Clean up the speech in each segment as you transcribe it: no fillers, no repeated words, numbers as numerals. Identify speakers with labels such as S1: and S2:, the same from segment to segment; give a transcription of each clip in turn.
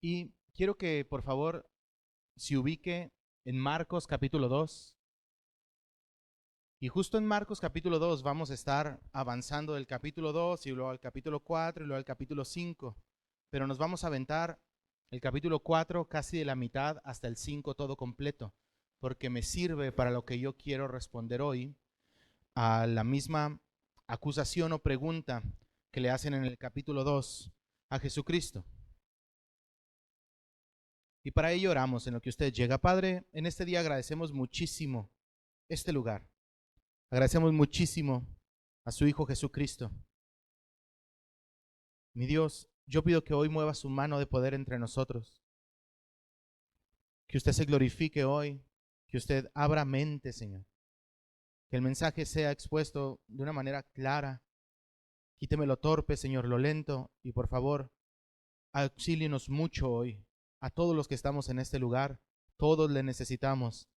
S1: Y quiero que por favor se ubique en Marcos capítulo 2. Y justo en Marcos capítulo 2 vamos a estar avanzando del capítulo 2 y luego al capítulo 4 y luego al capítulo 5. Pero nos vamos a aventar el capítulo 4 casi de la mitad hasta el 5 todo completo, porque me sirve para lo que yo quiero responder hoy a la misma acusación o pregunta que le hacen en el capítulo 2 a Jesucristo. Y para ello oramos en lo que usted llega. Padre, en este día agradecemos muchísimo este lugar. Agradecemos muchísimo a su Hijo Jesucristo. Mi Dios, yo pido que hoy mueva su mano de poder entre nosotros. Que usted se glorifique hoy. Que usted abra mente, Señor. Que el mensaje sea expuesto de una manera clara. Quíteme lo torpe, Señor, lo lento. Y por favor, auxílienos mucho hoy. A todos los que estamos en este lugar, todos le necesitamos.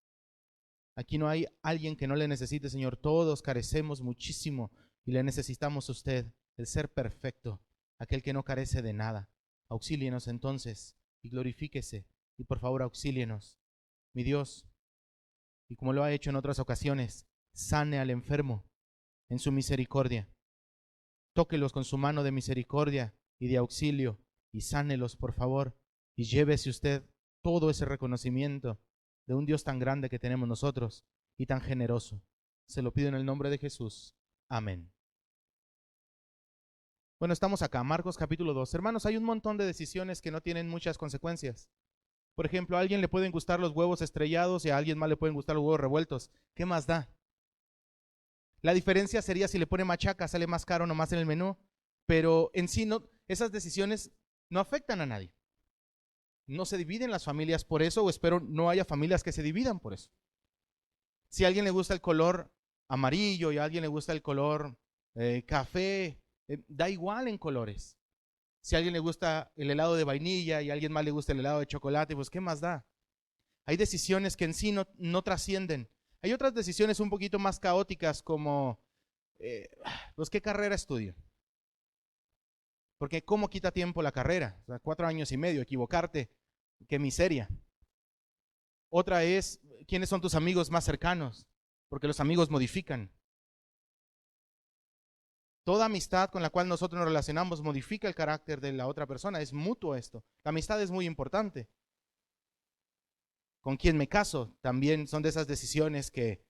S1: Aquí no hay alguien que no le necesite, Señor. Todos carecemos muchísimo y le necesitamos a usted, el ser perfecto, aquel que no carece de nada. Auxílienos entonces y glorifíquese y por favor auxílienos. Mi Dios, y como lo ha hecho en otras ocasiones, sane al enfermo en su misericordia. Tóquelos con su mano de misericordia y de auxilio y sánelos, por favor, y llévese usted todo ese reconocimiento de un Dios tan grande que tenemos nosotros y tan generoso. Se lo pido en el nombre de Jesús. Amén. Bueno, estamos acá, Marcos capítulo 2. Hermanos, hay un montón de decisiones que no tienen muchas consecuencias. Por ejemplo, a alguien le pueden gustar los huevos estrellados y a alguien más le pueden gustar los huevos revueltos. ¿Qué más da? La diferencia sería si le pone machaca, sale más caro nomás en el menú, pero en sí no, esas decisiones no afectan a nadie. No se dividen las familias por eso, o espero no haya familias que se dividan por eso. Si a alguien le gusta el color amarillo y a alguien le gusta el color café, da igual en colores. Si a alguien le gusta el helado de vainilla y a alguien más le gusta el helado de chocolate, pues ¿qué más da? Hay decisiones que en sí no trascienden. Hay otras decisiones un poquito más caóticas como, pues ¿qué carrera estudio? Porque ¿cómo quita tiempo la carrera? O sea, 4 años y medio, equivocarte, qué miseria. Otra es, ¿quiénes son tus amigos más cercanos? Porque los amigos modifican. Toda amistad con la cual nosotros nos relacionamos modifica el carácter de la otra persona. Es mutuo esto. La amistad es muy importante. Con quién me caso también son de esas decisiones que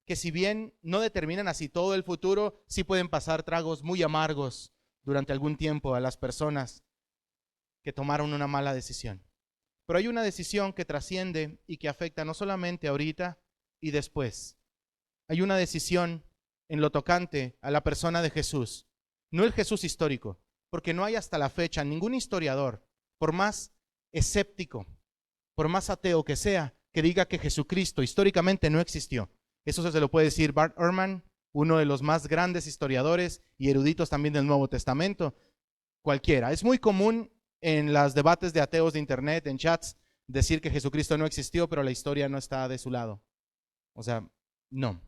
S1: si bien no determinan así todo el futuro, sí pueden pasar tragos muy amargos durante algún tiempo a las personas que tomaron una mala decisión. Pero hay una decisión que trasciende y que afecta no solamente ahorita y después. Hay una decisión en lo tocante a la persona de Jesús, no el Jesús histórico, porque no hay hasta la fecha ningún historiador, por más escéptico, por más ateo que sea, que diga que Jesucristo históricamente no existió. Eso se lo puede decir Bart Ehrman, uno de los más grandes historiadores y eruditos también del Nuevo Testamento. Cualquiera. Es muy común en los debates de ateos de internet, en chats, decir que Jesucristo no existió, pero la historia no está de su lado. O sea, no.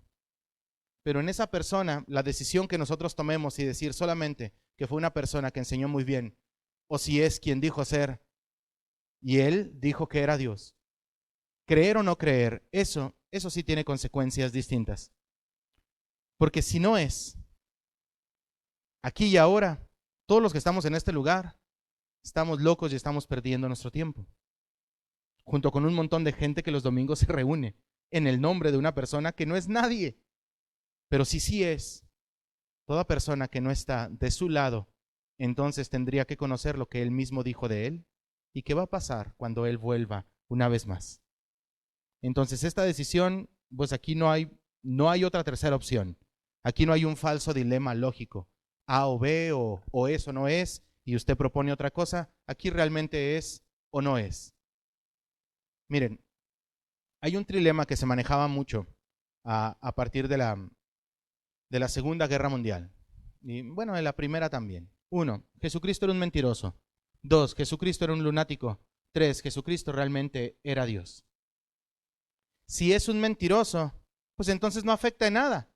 S1: Pero en esa persona, la decisión que nosotros tomemos y decir solamente que fue una persona que enseñó muy bien, o si es quien dijo ser, y él dijo que era Dios. Creer o no creer, eso sí tiene consecuencias distintas. Porque si no es, aquí y ahora, todos los que estamos en este lugar, estamos locos y estamos perdiendo nuestro tiempo. Junto con un montón de gente que los domingos se reúne en el nombre de una persona que no es nadie. Pero si sí es, toda persona que no está de su lado, entonces tendría que conocer lo que él mismo dijo de él y qué va a pasar cuando él vuelva una vez más. Entonces esta decisión, pues aquí no hay otra tercera opción. Aquí no hay un falso dilema lógico, A o B o es o no es, y usted propone otra cosa. Aquí realmente es o no es. Miren, hay un trilema que se manejaba mucho a partir de la Segunda Guerra Mundial. Y bueno, de la primera también. 1. Jesucristo era un mentiroso. 2. Jesucristo era un lunático. 3. Jesucristo realmente era Dios. Si es un mentiroso, pues entonces no afecta en nada.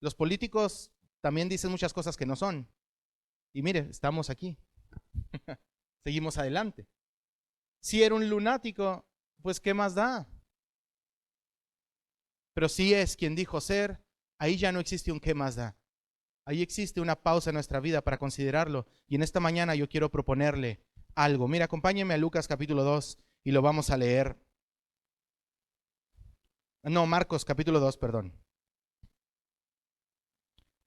S1: Los políticos también dicen muchas cosas que no son. Y mire, estamos aquí. Seguimos adelante. Si era un lunático, pues ¿qué más da? Pero si es quien dijo ser, ahí ya no existe un qué más da. Ahí existe una pausa en nuestra vida para considerarlo. Y en esta mañana yo quiero proponerle algo. Mira, acompáñeme a Lucas capítulo 2 y lo vamos a leer. No, Marcos capítulo 2, perdón.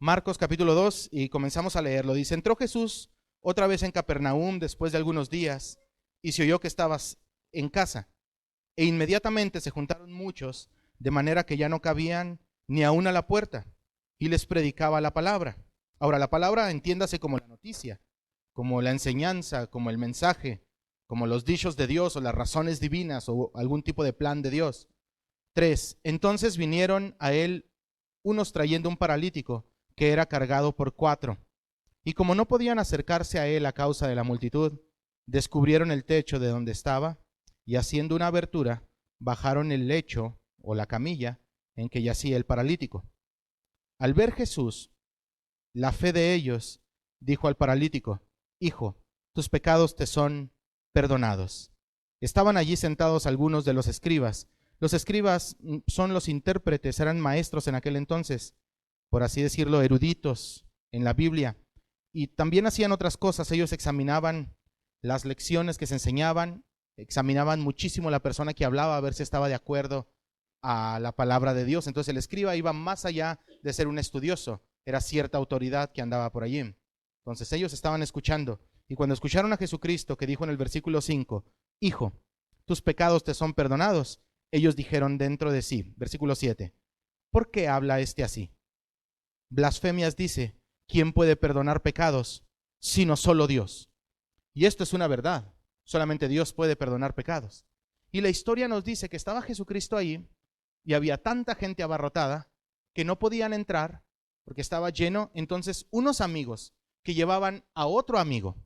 S1: Marcos capítulo 2 y comenzamos a leerlo. Dice, entró Jesús otra vez en Capernaum después de algunos días y se oyó que estabas en casa. E inmediatamente se juntaron muchos, de manera que ya no cabían ni aún a la puerta, y les predicaba la palabra. Ahora, la palabra entiéndase como la noticia, como la enseñanza, como el mensaje, como los dichos de Dios o las razones divinas o algún tipo de plan de Dios. 3. Entonces vinieron a él unos trayendo un paralítico que era cargado por 4. Y como no podían acercarse a él a causa de la multitud, descubrieron el techo de donde estaba y haciendo una abertura, bajaron el lecho o la camilla en que yacía el paralítico. Al ver Jesús la fe de ellos, dijo al paralítico, hijo, tus pecados te son perdonados. Estaban allí sentados algunos de los escribas. Los escribas son los intérpretes, eran maestros en aquel entonces, por así decirlo, eruditos en la Biblia. Y también hacían otras cosas, ellos examinaban las lecciones que se enseñaban, examinaban muchísimo a la persona que hablaba a ver si estaba de acuerdo a la palabra de Dios. Entonces el escriba iba más allá de ser un estudioso, era cierta autoridad que andaba por allí. Entonces ellos estaban escuchando y cuando escucharon a Jesucristo que dijo en el versículo 5, hijo, tus pecados te son perdonados, ellos dijeron dentro de sí, versículo 7, ¿por qué habla este así? Blasfemias dice, ¿quién puede perdonar pecados sino solo Dios? Y esto es una verdad, solamente Dios puede perdonar pecados. Y la historia nos dice que estaba Jesucristo ahí y había tanta gente abarrotada que no podían entrar porque estaba lleno. Entonces unos amigos que llevaban a otro amigo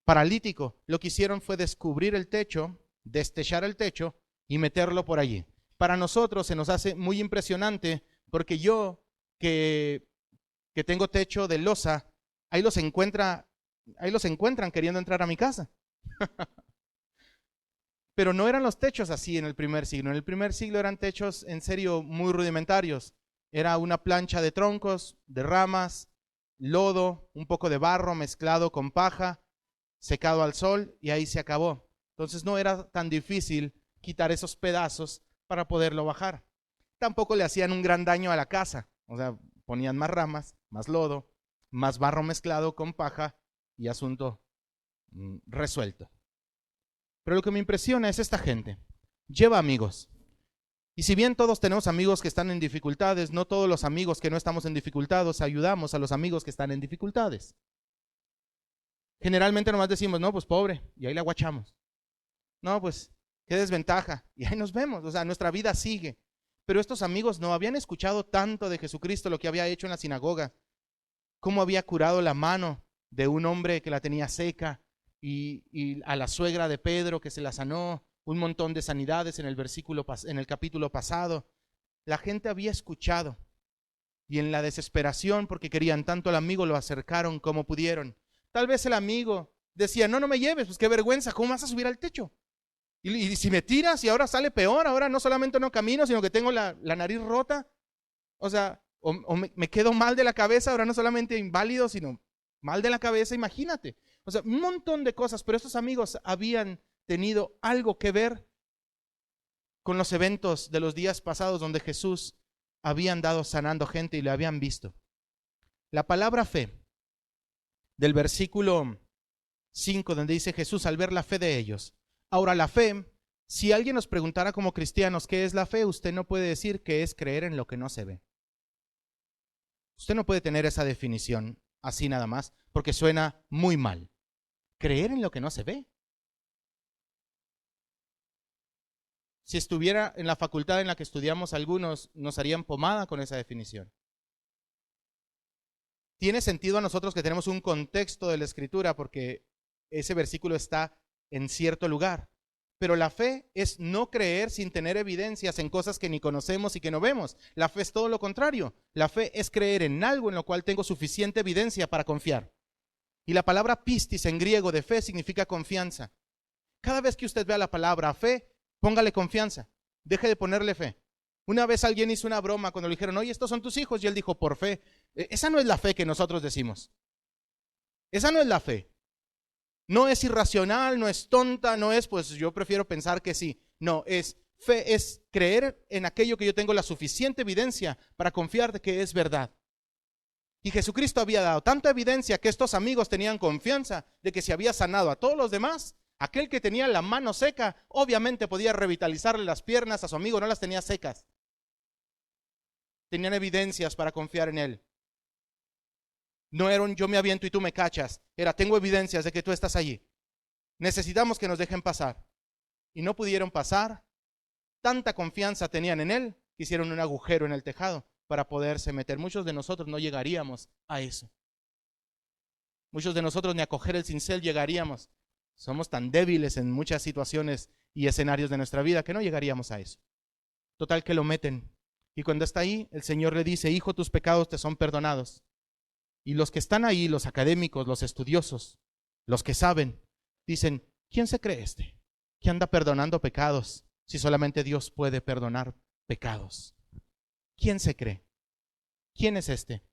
S1: paralítico, lo que hicieron fue descubrir el techo, destechar el techo y meterlo por allí. Para nosotros se nos hace muy impresionante porque yo que tengo techo de losa, ahí los encuentran queriendo entrar a mi casa. Pero no eran los techos así en el primer siglo. En el primer siglo eran techos en serio muy rudimentarios. Era una plancha de troncos, de ramas, lodo, un poco de barro mezclado con paja, secado al sol y ahí se acabó. Entonces no era tan difícil quitar esos pedazos para poderlo bajar. Tampoco le hacían un gran daño a la casa. O sea, ponían más ramas, más lodo, más barro mezclado con paja y asunto resuelto. Pero lo que me impresiona es esta gente. Lleva amigos. Y si bien todos tenemos amigos que están en dificultades, no todos los amigos que no estamos en dificultades ayudamos a los amigos que están en dificultades. Generalmente nomás decimos, no, pues pobre, y ahí la guachamos. No, pues qué desventaja, y ahí nos vemos. O sea, nuestra vida sigue. Pero estos amigos no habían escuchado tanto de Jesucristo, lo que había hecho en la sinagoga, cómo había curado la mano de un hombre que la tenía seca, y a la suegra de Pedro que se la sanó, un montón de sanidades en el capítulo pasado. La gente había escuchado y en la desesperación porque querían tanto al amigo lo acercaron como pudieron. Tal vez el amigo decía, no me lleves, pues qué vergüenza, ¿cómo vas a subir al techo? Y si me tiras y ahora sale peor, ahora no solamente no camino, sino que tengo la nariz rota, o sea, o me quedo mal de la cabeza, ahora no solamente inválido, sino mal de la cabeza, imagínate. O sea, un montón de cosas, pero estos amigos habían tenido algo que ver con los eventos de los días pasados donde Jesús había andado sanando gente y lo habían visto. La palabra fe, del versículo 5, donde dice Jesús al ver la fe de ellos. Ahora la fe, si alguien nos preguntara como cristianos qué es la fe, usted no puede decir que es creer en lo que no se ve. Usted no puede tener esa definición así nada más, porque suena muy mal. Creer en lo que no se ve. Si estuviera en la facultad en la que estudiamos algunos, nos harían pomada con esa definición. Tiene sentido a nosotros que tenemos un contexto de la Escritura porque ese versículo está en cierto lugar. Pero la fe es no creer sin tener evidencias en cosas que ni conocemos y que no vemos. La fe es todo lo contrario. La fe es creer en algo en lo cual tengo suficiente evidencia para confiar. Y la palabra pistis en griego de fe significa confianza. Cada vez que usted vea la palabra fe, póngale confianza. Deje de ponerle fe. Una vez alguien hizo una broma cuando le dijeron, oye, estos son tus hijos, y él dijo, por fe. Esa no es la fe que nosotros decimos. Esa no es la fe. No es irracional, no es tonta, no es, pues yo prefiero pensar que sí. No, es fe, es creer en aquello que yo tengo la suficiente evidencia para confiar de que es verdad. Y Jesucristo había dado tanta evidencia que estos amigos tenían confianza de que se había sanado a todos los demás. Aquel que tenía la mano seca, obviamente podía revitalizarle las piernas, a su amigo no las tenía secas. Tenían evidencias para confiar en él. No era un yo me aviento y tú me cachas. Era tengo evidencias de que tú estás allí. Necesitamos que nos dejen pasar. Y no pudieron pasar. Tanta confianza tenían en él que hicieron un agujero en el tejado para poderse meter. Muchos de nosotros no llegaríamos a eso. Muchos de nosotros ni a coger el cincel llegaríamos. Somos tan débiles en muchas situaciones y escenarios de nuestra vida que no llegaríamos a eso. Total que lo meten. Y cuando está ahí, el Señor le dice, hijo, tus pecados te son perdonados. Y los que están ahí, los académicos, los estudiosos, los que saben, dicen, ¿quién se cree este? Que anda perdonando pecados si solamente Dios puede perdonar pecados. ¿Quién se cree? ¿Quién es este?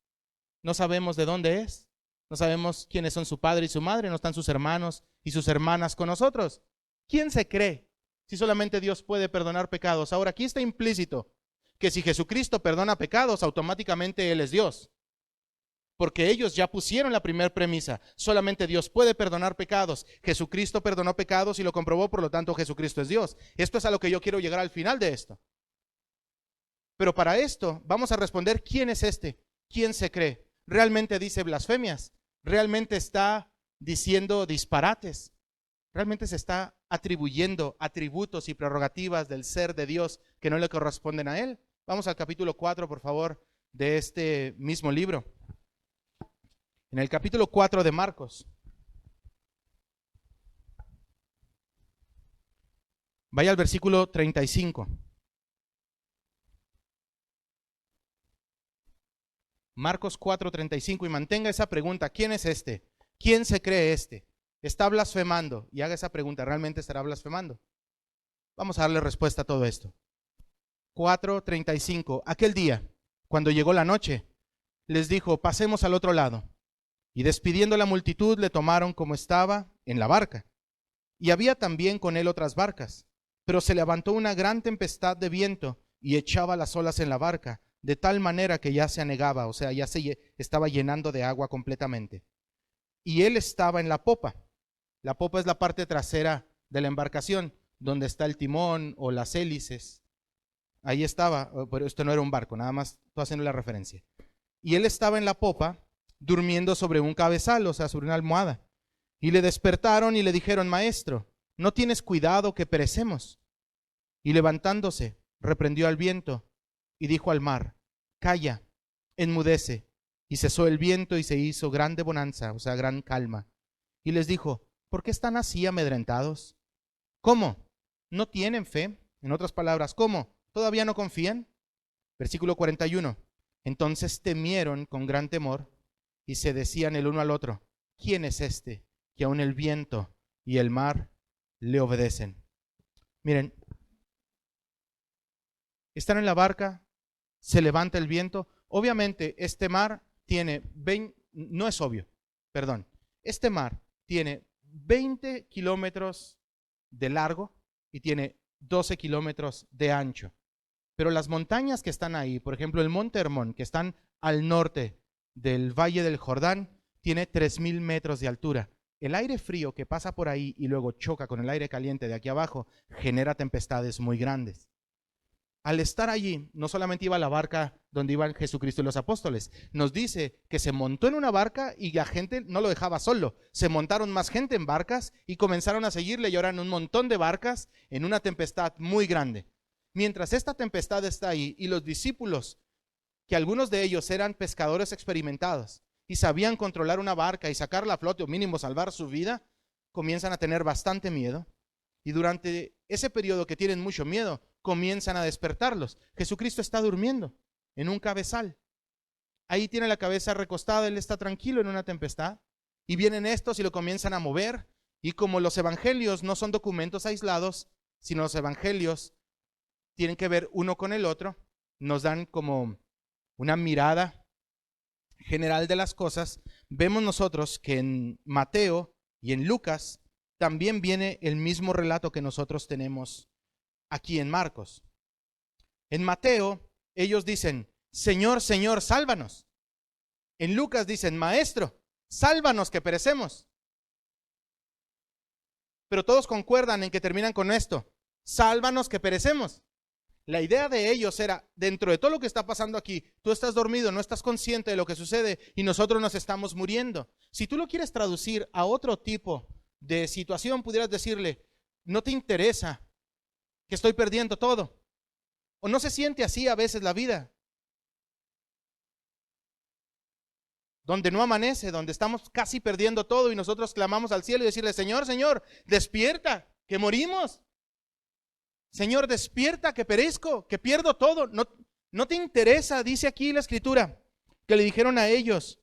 S1: No sabemos de dónde es. No sabemos quiénes son su padre y su madre. No están sus hermanos y sus hermanas con nosotros. ¿Quién se cree si solamente Dios puede perdonar pecados? Ahora, aquí está implícito que si Jesucristo perdona pecados, automáticamente Él es Dios. Porque ellos ya pusieron la primera premisa. Solamente Dios puede perdonar pecados. Jesucristo perdonó pecados y lo comprobó, por lo tanto Jesucristo es Dios. Esto es a lo que yo quiero llegar al final de esto. Pero para esto vamos a responder, ¿quién es este? ¿Quién se cree? ¿Realmente dice blasfemias? ¿Realmente está diciendo disparates? ¿Realmente se está atribuyendo atributos y prerrogativas del ser de Dios que no le corresponden a Él? Vamos al capítulo 4, por favor, de este mismo libro. En el capítulo 4 de Marcos. Vaya al versículo 35. Marcos 4:35, y mantenga esa pregunta, ¿quién es este? ¿Quién se cree este? ¿Está blasfemando? Y haga esa pregunta, ¿realmente estará blasfemando? Vamos a darle respuesta a todo esto. 4:35, aquel día, cuando llegó la noche, les dijo, pasemos al otro lado. Y despidiendo la multitud, le tomaron como estaba en la barca. Y había también con él otras barcas. Pero se levantó una gran tempestad de viento y echaba las olas en la barca, de tal manera que ya se anegaba, o sea, ya se estaba llenando de agua completamente. Y él estaba en la popa. La popa es la parte trasera de la embarcación, donde está el timón o las hélices. Ahí estaba, pero esto no era un barco, nada más estoy haciendo la referencia. Y él estaba en la popa, durmiendo sobre un cabezal, o sea, sobre una almohada. Y le despertaron y le dijeron, maestro, ¿no tienes cuidado que perecemos? Y levantándose, reprendió al viento y dijo al mar, calla, enmudece. Y cesó el viento y se hizo grande bonanza, o sea, gran calma. Y les dijo, ¿por qué están así amedrentados? ¿Cómo? ¿No tienen fe? En otras palabras, ¿cómo? ¿Todavía no confían? Versículo 41. Entonces temieron con gran temor y se decían el uno al otro, ¿quién es este que aun el viento y el mar le obedecen? Miren, están en la barca, se levanta el viento. Obviamente este mar tiene 20, no es obvio, perdón, este mar tiene 20 kilómetros de largo y tiene 12 kilómetros de ancho. Pero las montañas que están ahí, por ejemplo el Monte Hermón, que están al norte del Valle del Jordán, tiene 3,000 metros de altura. El aire frío que pasa por ahí y luego choca con el aire caliente de aquí abajo genera tempestades muy grandes. Al estar allí, no solamente iba la barca donde iban Jesucristo y los apóstoles, nos dice que se montó en una barca y la gente no lo dejaba solo. Se montaron más gente en barcas y comenzaron a seguirle y ahora en un montón de barcas en una tempestad muy grande. Mientras esta tempestad está ahí y los discípulos, que algunos de ellos eran pescadores experimentados y sabían controlar una barca y sacarla a flote o mínimo salvar su vida, comienzan a tener bastante miedo. Y durante ese periodo que tienen mucho miedo, comienzan a despertarlos. Jesucristo está durmiendo en un cabezal. Ahí tiene la cabeza recostada, él está tranquilo en una tempestad. Y vienen estos y lo comienzan a mover. Y como los evangelios no son documentos aislados, sino los evangelios tienen que ver uno con el otro, nos dan como una mirada general de las cosas, vemos nosotros que en Mateo y en Lucas también viene el mismo relato que nosotros tenemos aquí en Marcos. En Mateo ellos dicen, Señor, Señor, sálvanos. En Lucas dicen, Maestro, sálvanos que perecemos. Pero todos concuerdan en que terminan con esto, sálvanos que perecemos. La idea de ellos era, dentro de todo lo que está pasando aquí, tú estás dormido, no estás consciente de lo que sucede y nosotros nos estamos muriendo. Si tú lo quieres traducir a otro tipo de situación, pudieras decirle, no te interesa que estoy perdiendo todo. O no se siente así a veces la vida. Donde no amanece, donde estamos casi perdiendo todo y nosotros clamamos al cielo y decirle, Señor, Señor, despierta, que morimos. Señor, despierta, que perezco, que pierdo todo. No te interesa, dice aquí la escritura, que le dijeron a ellos,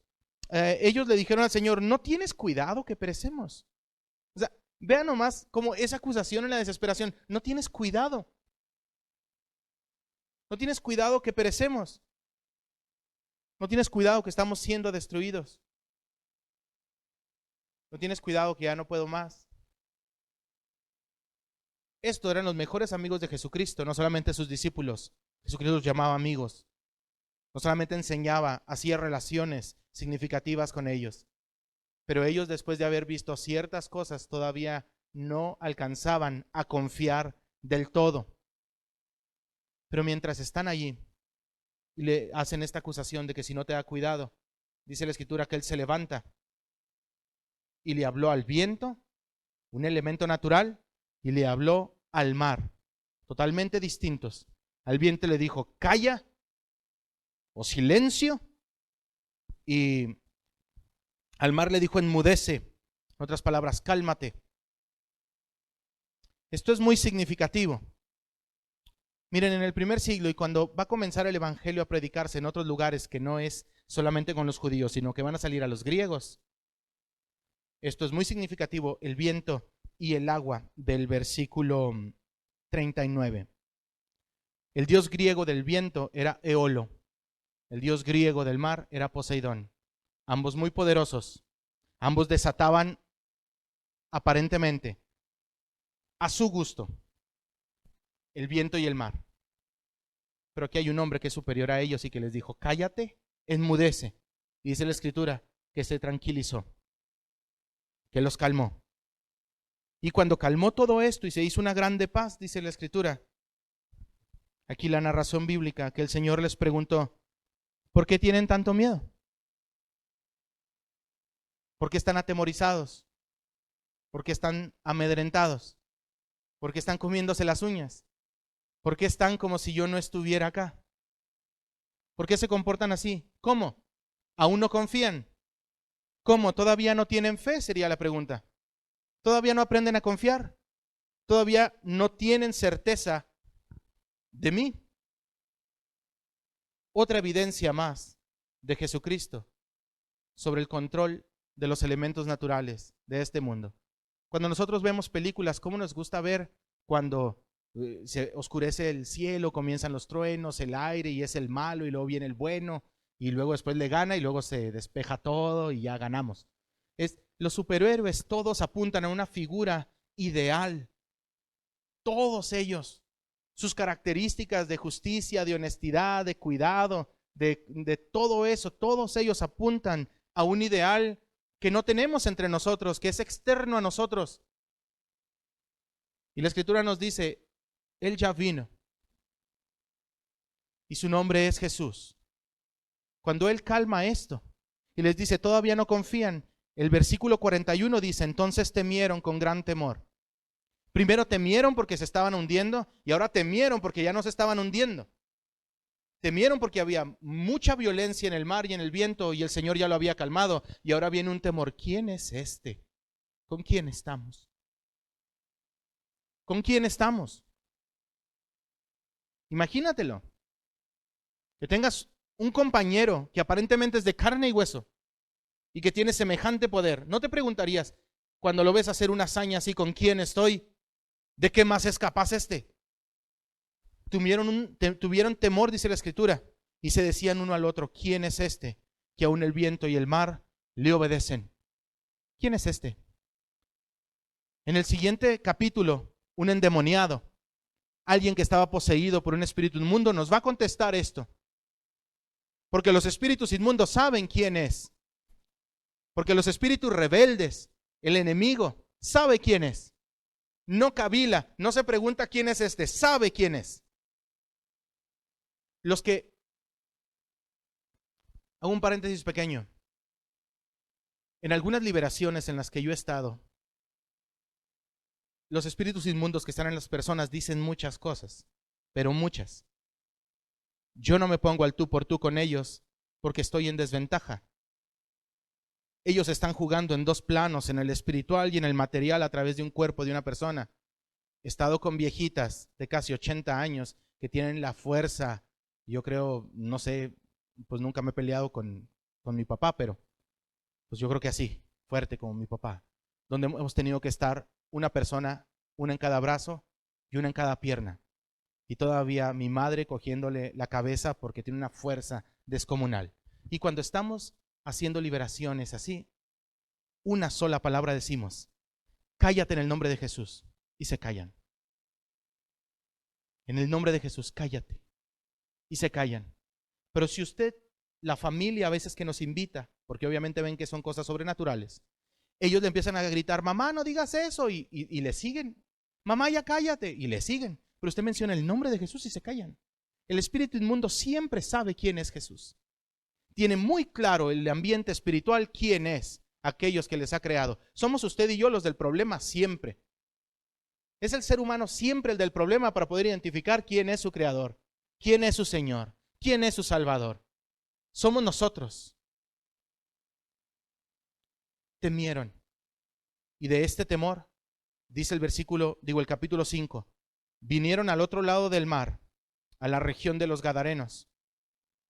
S1: ellos le dijeron al Señor, ¿no tienes cuidado que perecemos? O sea, vean nomás como esa acusación en la desesperación, no tienes cuidado. No tienes cuidado que perecemos. No tienes cuidado que estamos siendo destruidos. No tienes cuidado que ya no puedo más. Estos eran los mejores amigos de Jesucristo, no solamente sus discípulos. Jesucristo los llamaba amigos. No solamente enseñaba, hacía relaciones significativas con ellos. Pero ellos, después de haber visto ciertas cosas, todavía no alcanzaban a confiar del todo. Pero mientras están allí y le hacen esta acusación de que si no te da cuidado, dice la escritura que él se levanta y le habló al viento, un elemento natural, y le habló al mar, totalmente distintos. Al viento le dijo, calla o silencio, y al mar le dijo, enmudece. En otras palabras, cálmate. Esto es muy significativo. Miren, en el primer siglo, y cuando va a comenzar el evangelio a predicarse en otros lugares, que no es solamente con los judíos, sino que van a salir a los griegos, esto es muy significativo, el viento y el agua del versículo 39. El dios griego del viento era Eolo, el dios griego del mar era Poseidón, ambos muy poderosos, ambos desataban aparentemente a su gusto el viento y el mar. Pero aquí hay un hombre que es superior a ellos y que les dijo, cállate, enmudece. Y dice la escritura que se tranquilizó, que los calmó. Y cuando calmó todo esto y se hizo una grande paz, dice la escritura, aquí la narración bíblica, que el Señor les preguntó, ¿por qué tienen tanto miedo? ¿Por qué están atemorizados? ¿Por qué están amedrentados? ¿Por qué están comiéndose las uñas? ¿Por qué están como si yo no estuviera acá? ¿Por qué se comportan así? ¿Cómo? ¿Aún no confían? ¿Cómo? ¿Todavía no tienen fe? Sería la pregunta. ¿Todavía no aprenden a confiar? ¿Todavía no tienen certeza de mí? Otra evidencia más de Jesucristo sobre el control de los elementos naturales de este mundo. Cuando nosotros vemos películas, ¿cómo nos gusta ver cuando se oscurece el cielo, comienzan los truenos, el aire y es el malo y luego viene el bueno y luego después le gana y luego se despeja todo y ya ganamos? Los superhéroes todos apuntan a una figura ideal. Todos ellos, sus características de justicia, de honestidad, de cuidado, de todo eso, todos ellos apuntan a un ideal que no tenemos entre nosotros, que es externo a nosotros. Y la escritura nos dice, Él ya vino y su nombre es Jesús. Cuando Él calma esto y les dice, todavía no confían, el versículo 41 dice, entonces temieron con gran temor. Primero temieron porque se estaban hundiendo y ahora temieron porque ya no se estaban hundiendo. Temieron porque había mucha violencia en el mar y en el viento y el Señor ya lo había calmado. Y ahora viene un temor. ¿Quién es este? ¿Con quién estamos? ¿Con quién estamos? Imagínatelo. Que tengas un compañero que aparentemente es de carne y hueso y que tiene semejante poder. ¿No te preguntarías, cuando lo ves hacer una hazaña así, ¿con quién estoy? ¿De qué más es capaz este? Tuvieron temor, dice la Escritura, y se decían uno al otro, ¿quién es este que aún el viento y el mar le obedecen? ¿Quién es este? En el siguiente capítulo, un endemoniado, alguien que estaba poseído por un espíritu inmundo, nos va a contestar esto. Porque los espíritus inmundos saben quién es. Porque los espíritus rebeldes, el enemigo, sabe quién es. No cavila, no se pregunta quién es este, sabe quién es. Los que, hago un paréntesis pequeño, en algunas liberaciones en las que yo he estado, los espíritus inmundos que están en las personas dicen muchas cosas, pero muchas. Yo no me pongo al tú por tú con ellos porque estoy en desventaja. Ellos están jugando en dos planos, en el espiritual y en el material a través de un cuerpo de una persona. He estado con viejitas de casi 80 años que tienen la fuerza. Yo creo, no sé, pues nunca me he peleado con mi papá, pero pues yo creo que así, fuerte como mi papá. Donde hemos tenido que estar una persona, una en cada brazo y una en cada pierna. Y todavía mi madre cogiéndole la cabeza porque tiene una fuerza descomunal. Y cuando estamos haciendo liberaciones así, una sola palabra decimos, cállate en el nombre de Jesús, y se callan. En el nombre de Jesús, cállate, y se callan. Pero si usted, la familia a veces que nos invita, porque obviamente ven que son cosas sobrenaturales, ellos le empiezan a gritar, mamá, no digas eso, y le siguen. Mamá, ya cállate, y le siguen. Pero usted menciona el nombre de Jesús y se callan. El espíritu inmundo siempre sabe quién es Jesús. Tiene muy claro el ambiente espiritual quién es aquellos que les ha creado. Somos usted y yo los del problema siempre. Es el ser humano siempre el del problema para poder identificar quién es su creador, quién es su Señor, quién es su Salvador. Somos nosotros. Temieron. Y de este temor, dice el capítulo 5, vinieron al otro lado del mar, a la región de los Gadarenos.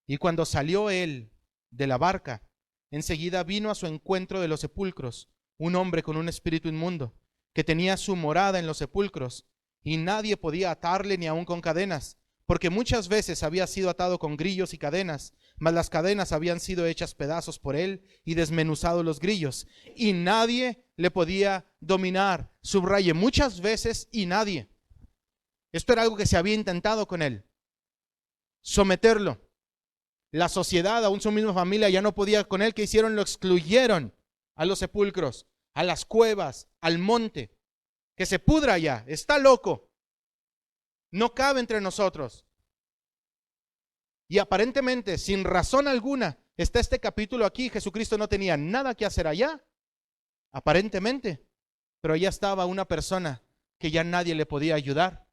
S1: Y cuando salió él de la barca, enseguida vino a su encuentro de los sepulcros un hombre con un espíritu inmundo, que tenía su morada en los sepulcros, y nadie podía atarle ni aun con cadenas, porque muchas veces había sido atado con grillos y cadenas, mas las cadenas habían sido hechas pedazos por él y desmenuzados los grillos, y nadie le podía dominar. Subraye, muchas veces y nadie. Esto era algo que se había intentado con él, someterlo. La sociedad, aún su misma familia, ya no podía con él. ¿Qué hicieron? Lo excluyeron a los sepulcros, a las cuevas, al monte. Que se pudra allá, está loco. No cabe entre nosotros. Y aparentemente, sin razón alguna, está este capítulo aquí. Jesucristo no tenía nada que hacer allá, aparentemente. Pero allá estaba una persona que ya nadie le podía ayudar,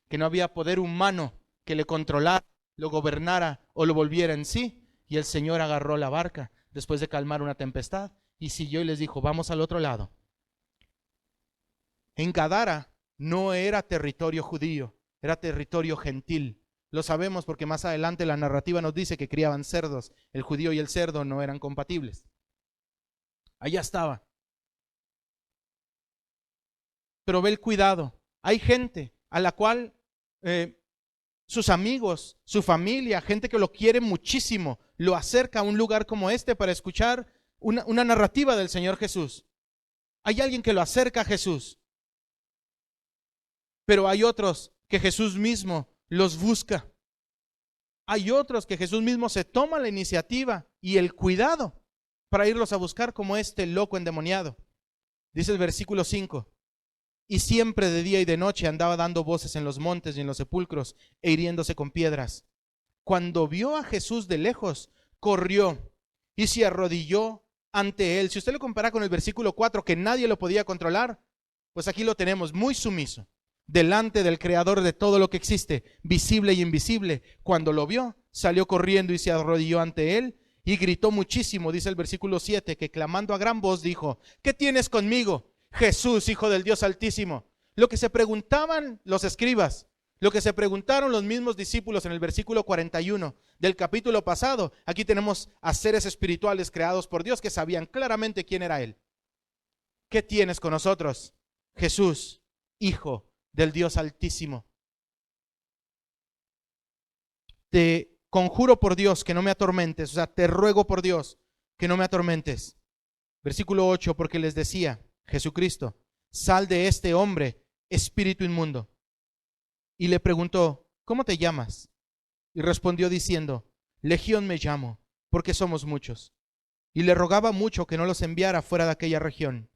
S1: que no había poder humano que le controlara, lo gobernara o lo volviera en sí. Y el Señor agarró la barca después de calmar una tempestad y siguió y les dijo, vamos al otro lado. En Gadara no era territorio judío, era territorio gentil. Lo sabemos porque más adelante la narrativa nos dice que criaban cerdos. El judío y el cerdo no eran compatibles. Allá estaba. Pero ve el cuidado. Hay gente a la cual sus amigos, su familia, gente que lo quiere muchísimo, lo acerca a un lugar como este para escuchar una narrativa del Señor Jesús. Hay alguien que lo acerca a Jesús. Pero hay otros que Jesús mismo los busca. Hay otros que Jesús mismo se toma la iniciativa y el cuidado para irlos a buscar, como este loco endemoniado. Dice el versículo 5. Y siempre de día y de noche andaba dando voces en los montes y en los sepulcros e hiriéndose con piedras. Cuando vio a Jesús de lejos, corrió y se arrodilló ante él. Si usted lo compara con el versículo 4, que nadie lo podía controlar, pues aquí lo tenemos muy sumiso, delante del creador de todo lo que existe, visible y invisible. Cuando lo vio, salió corriendo y se arrodilló ante él y gritó muchísimo. Dice el versículo 7, que clamando a gran voz dijo, ¿qué tienes conmigo, Jesús, Hijo del Dios Altísimo? Lo que se preguntaban los escribas, lo que se preguntaron los mismos discípulos en el versículo 41 del capítulo pasado. Aquí tenemos a seres espirituales creados por Dios que sabían claramente quién era Él. ¿qué tienes con nosotros? Jesús, Hijo del Dios Altísimo. Te conjuro por Dios que no me atormentes, o sea, te ruego por Dios que no me atormentes. Versículo 8, porque les decía Jesucristo, sal de este hombre, espíritu inmundo. Y le preguntó, ¿cómo te llamas? Y respondió diciendo, Legión me llamo, porque somos muchos. Y le rogaba mucho que no los enviara fuera de aquella región.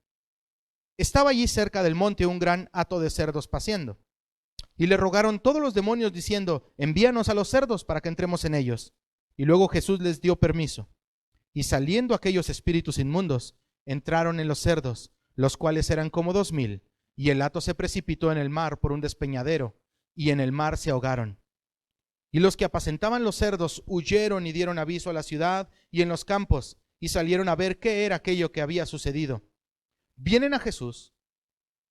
S1: Estaba allí cerca del monte un gran hato de cerdos paciendo. Y le rogaron todos los demonios diciendo, envíanos a los cerdos para que entremos en ellos. Y luego Jesús les dio permiso. Y saliendo aquellos espíritus inmundos, entraron en los cerdos, los cuales eran como 2000, y el hato se precipitó en el mar por un despeñadero, y en el mar se ahogaron. Y los que apacentaban los cerdos huyeron y dieron aviso a la ciudad y en los campos, y salieron a ver qué era aquello que había sucedido. Vienen a Jesús,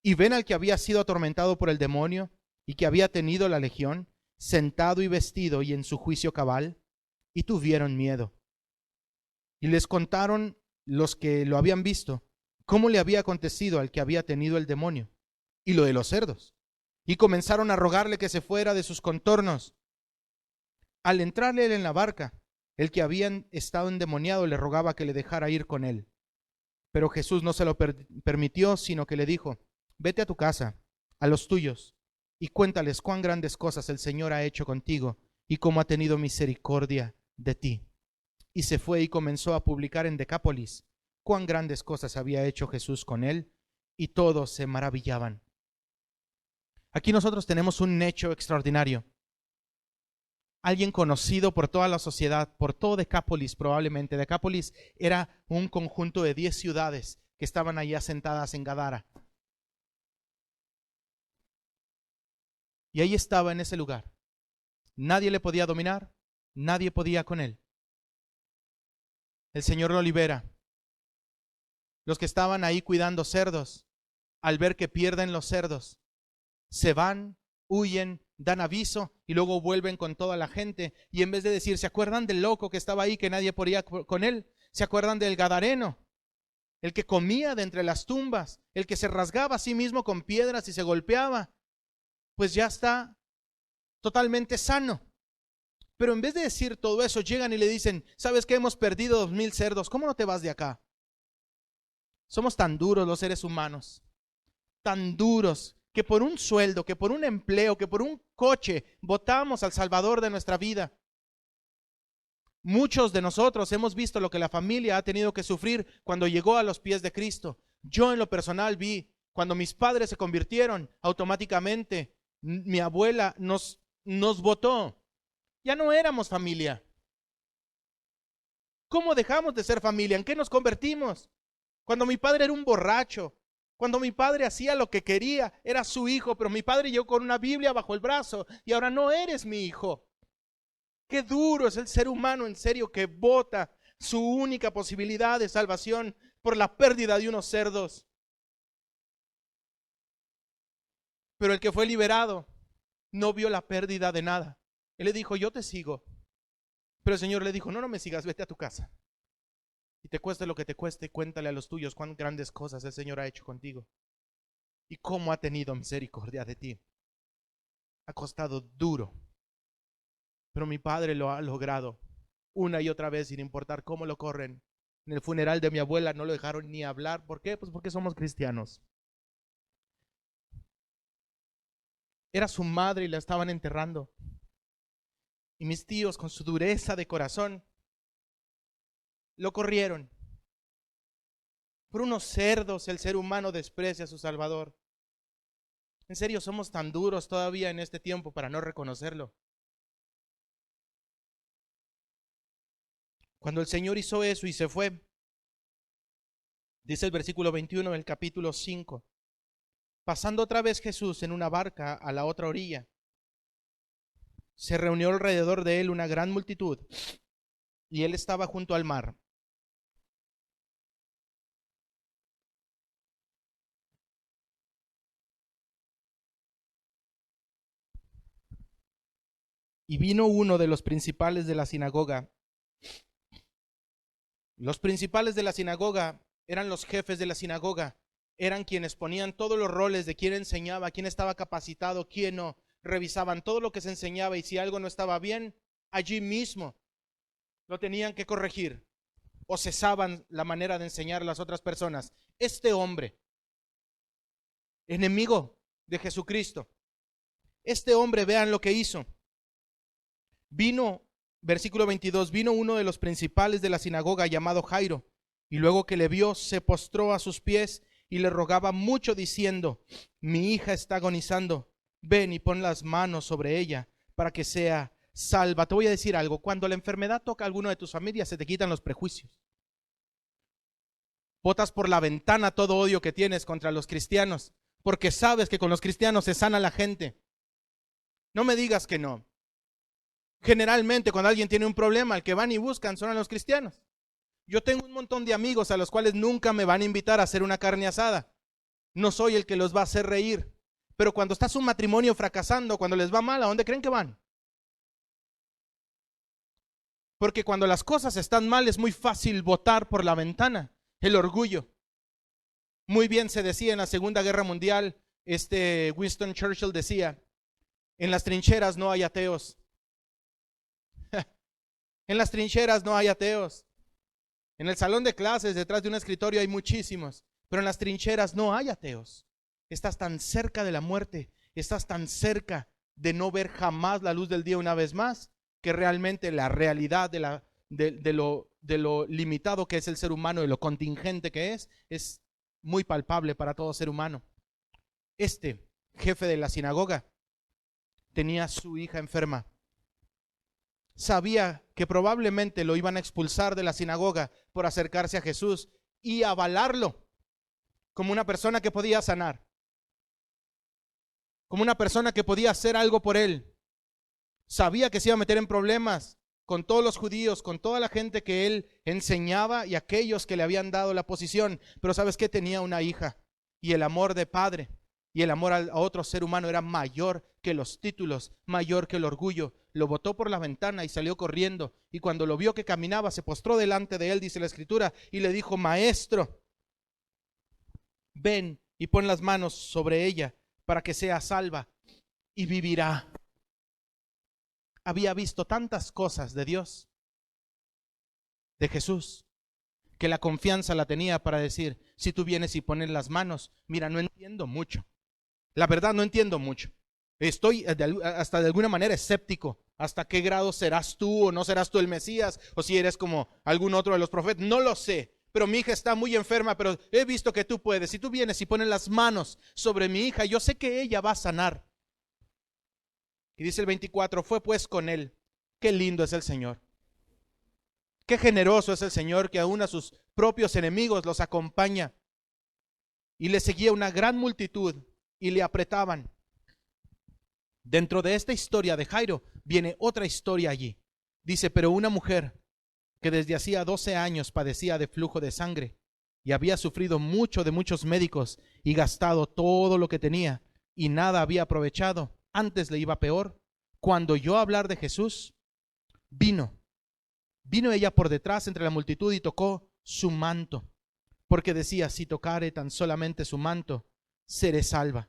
S1: y ven al que había sido atormentado por el demonio, y que había tenido la legión, sentado y vestido y en su juicio cabal, y tuvieron miedo. Y les contaron los que lo habían visto, cómo le había acontecido al que había tenido el demonio, y lo de los cerdos. Y comenzaron a rogarle que se fuera de sus contornos. Al entrarle él en la barca, el que había estado endemoniado le rogaba que le dejara ir con él. Pero Jesús no se lo permitió, sino que le dijo, vete a tu casa, a los tuyos, y cuéntales cuán grandes cosas el Señor ha hecho contigo y cómo ha tenido misericordia de ti. Y se fue y comenzó a publicar en Decápolis cuán grandes cosas había hecho Jesús con él, y todos se maravillaban. Aquí nosotros tenemos un hecho extraordinario. Alguien conocido por toda la sociedad, por todo Decápolis probablemente. Decápolis era un conjunto de 10 ciudades que estaban ahí asentadas en Gadara. Y ahí estaba en ese lugar. Nadie le podía dominar, nadie podía con él. El Señor lo libera. Los que estaban ahí cuidando cerdos, al ver que pierden los cerdos, se van, huyen, dan aviso y luego vuelven con toda la gente. Y en vez de decir, ¿se acuerdan del loco que estaba ahí que nadie podía con él? ¿Se acuerdan del gadareno? El que comía de entre las tumbas, el que se rasgaba a sí mismo con piedras y se golpeaba. Pues ya está totalmente sano. Pero en vez de decir todo eso, llegan y le dicen, ¿sabes qué? Hemos perdido 2000 cerdos, ¿cómo no te vas de acá? Somos tan duros los seres humanos, tan duros, que por un sueldo, que por un empleo, que por un coche, votamos al Salvador de nuestra vida. Muchos de nosotros hemos visto lo que la familia ha tenido que sufrir cuando llegó a los pies de Cristo. Yo en lo personal vi, cuando mis padres se convirtieron, automáticamente mi abuela nos votó. Ya no éramos familia. ¿Cómo dejamos de ser familia? ¿En qué nos convertimos? Cuando mi padre era un borracho, cuando mi padre hacía lo que quería, era su hijo, pero mi padre llegó con una Biblia bajo el brazo y ahora no eres mi hijo. Qué duro es el ser humano, en serio, que vota su única posibilidad de salvación por la pérdida de unos cerdos. Pero el que fue liberado no vio la pérdida de nada. Él le dijo, yo te sigo. Pero el Señor le dijo, no me sigas, vete a tu casa. Y te cueste lo que te cueste, cuéntale a los tuyos cuán grandes cosas el Señor ha hecho contigo. Y cómo ha tenido misericordia de ti. Ha costado duro. Pero mi padre lo ha logrado una y otra vez sin importar cómo lo corren. En el funeral de mi abuela no lo dejaron ni hablar. ¿Por qué? Pues porque somos cristianos. Era su madre y la estaban enterrando. Y mis tíos, con su dureza de corazón, lo corrieron. Por unos cerdos el ser humano desprecia a su Salvador. En serio, somos tan duros todavía en este tiempo para no reconocerlo. Cuando el Señor hizo eso y se fue, dice el versículo 21 del capítulo 5, pasando otra vez Jesús en una barca a la otra orilla, se reunió alrededor de él una gran multitud y él estaba junto al mar. Y vino uno de los principales de la sinagoga. Los principales de la sinagoga eran los jefes de la sinagoga eran quienes ponían todos los roles de quién enseñaba, quién estaba capacitado, quién no. Revisaban todo lo que se enseñaba y si algo no estaba bien, allí mismo lo tenían que corregir o cesaban la manera de enseñar a las otras personas. Este hombre, enemigo de Jesucristo, este hombre, vean lo que hizo. Vino, versículo 22, vino uno de los principales de la sinagoga llamado Jairo, y luego que le vio, se postró a sus pies y le rogaba mucho diciendo: mi hija está agonizando, ven y pon las manos sobre ella para que sea salva. Te voy a decir algo, cuando la enfermedad toca a alguno de tus familias, se te quitan los prejuicios. Botas por la ventana todo odio que tienes contra los cristianos, porque sabes que con los cristianos se sana la gente. No me digas que no. Generalmente cuando alguien tiene un problema, el que van y buscan son a los cristianos. Yo tengo un montón de amigos a los cuales nunca me van a invitar a hacer una carne asada. No soy el que los va a hacer reír. Pero cuando está su matrimonio fracasando, cuando les va mal, ¿a dónde creen que van? Porque cuando las cosas están mal es muy fácil botar por la ventana. El orgullo. Muy bien se decía en la Segunda Guerra Mundial, Winston Churchill decía: en las trincheras no hay ateos. En las trincheras no hay ateos. En el salón de clases, detrás de un escritorio hay muchísimos, pero en las trincheras no hay ateos. Estás tan cerca de la muerte, estás tan cerca de no ver jamás la luz del día una vez más, que realmente la realidad de lo limitado que es el ser humano y lo contingente que es muy palpable para todo ser humano. Este jefe de la sinagoga tenía a su hija enferma. Sabía que probablemente lo iban a expulsar de la sinagoga por acercarse a Jesús y avalarlo como una persona que podía sanar, como una persona que podía hacer algo por él. Sabía que se iba a meter en problemas con todos los judíos, con toda la gente que él enseñaba y aquellos que le habían dado la posición. Pero ¿sabes qué? Tenía una hija y el amor de padre y el amor a otro ser humano era mayor que los títulos, mayor que el orgullo. Lo botó por la ventana y salió corriendo, y cuando lo vio que caminaba, se postró delante de él, dice la escritura, y le dijo: maestro, ven y pon las manos sobre ella para que sea salva y vivirá. Había visto tantas cosas de Dios, de Jesús, que la confianza la tenía para decir: si tú vienes y pones las manos, mira, no entiendo mucho. La verdad, no entiendo mucho. Estoy hasta de alguna manera escéptico. ¿Hasta qué grado serás tú o no serás tú el Mesías? O si eres como algún otro de los profetas. No lo sé. Pero mi hija está muy enferma, pero he visto que tú puedes. Si tú vienes y pones las manos sobre mi hija, yo sé que ella va a sanar. Y dice el 24, fue pues con él. Qué lindo es el Señor. Qué generoso es el Señor, que aún a sus propios enemigos los acompaña. Y le seguía una gran multitud y le apretaban. Dentro de esta historia de Jairo viene otra historia allí. Dice: pero una mujer que desde hacía 12 años padecía de flujo de sangre y había sufrido mucho de muchos médicos y gastado todo lo que tenía y nada había aprovechado, antes le iba peor, cuando oyó hablar de Jesús, vino ella por detrás entre la multitud y tocó su manto, porque decía: si tocare tan solamente su manto, seré salva.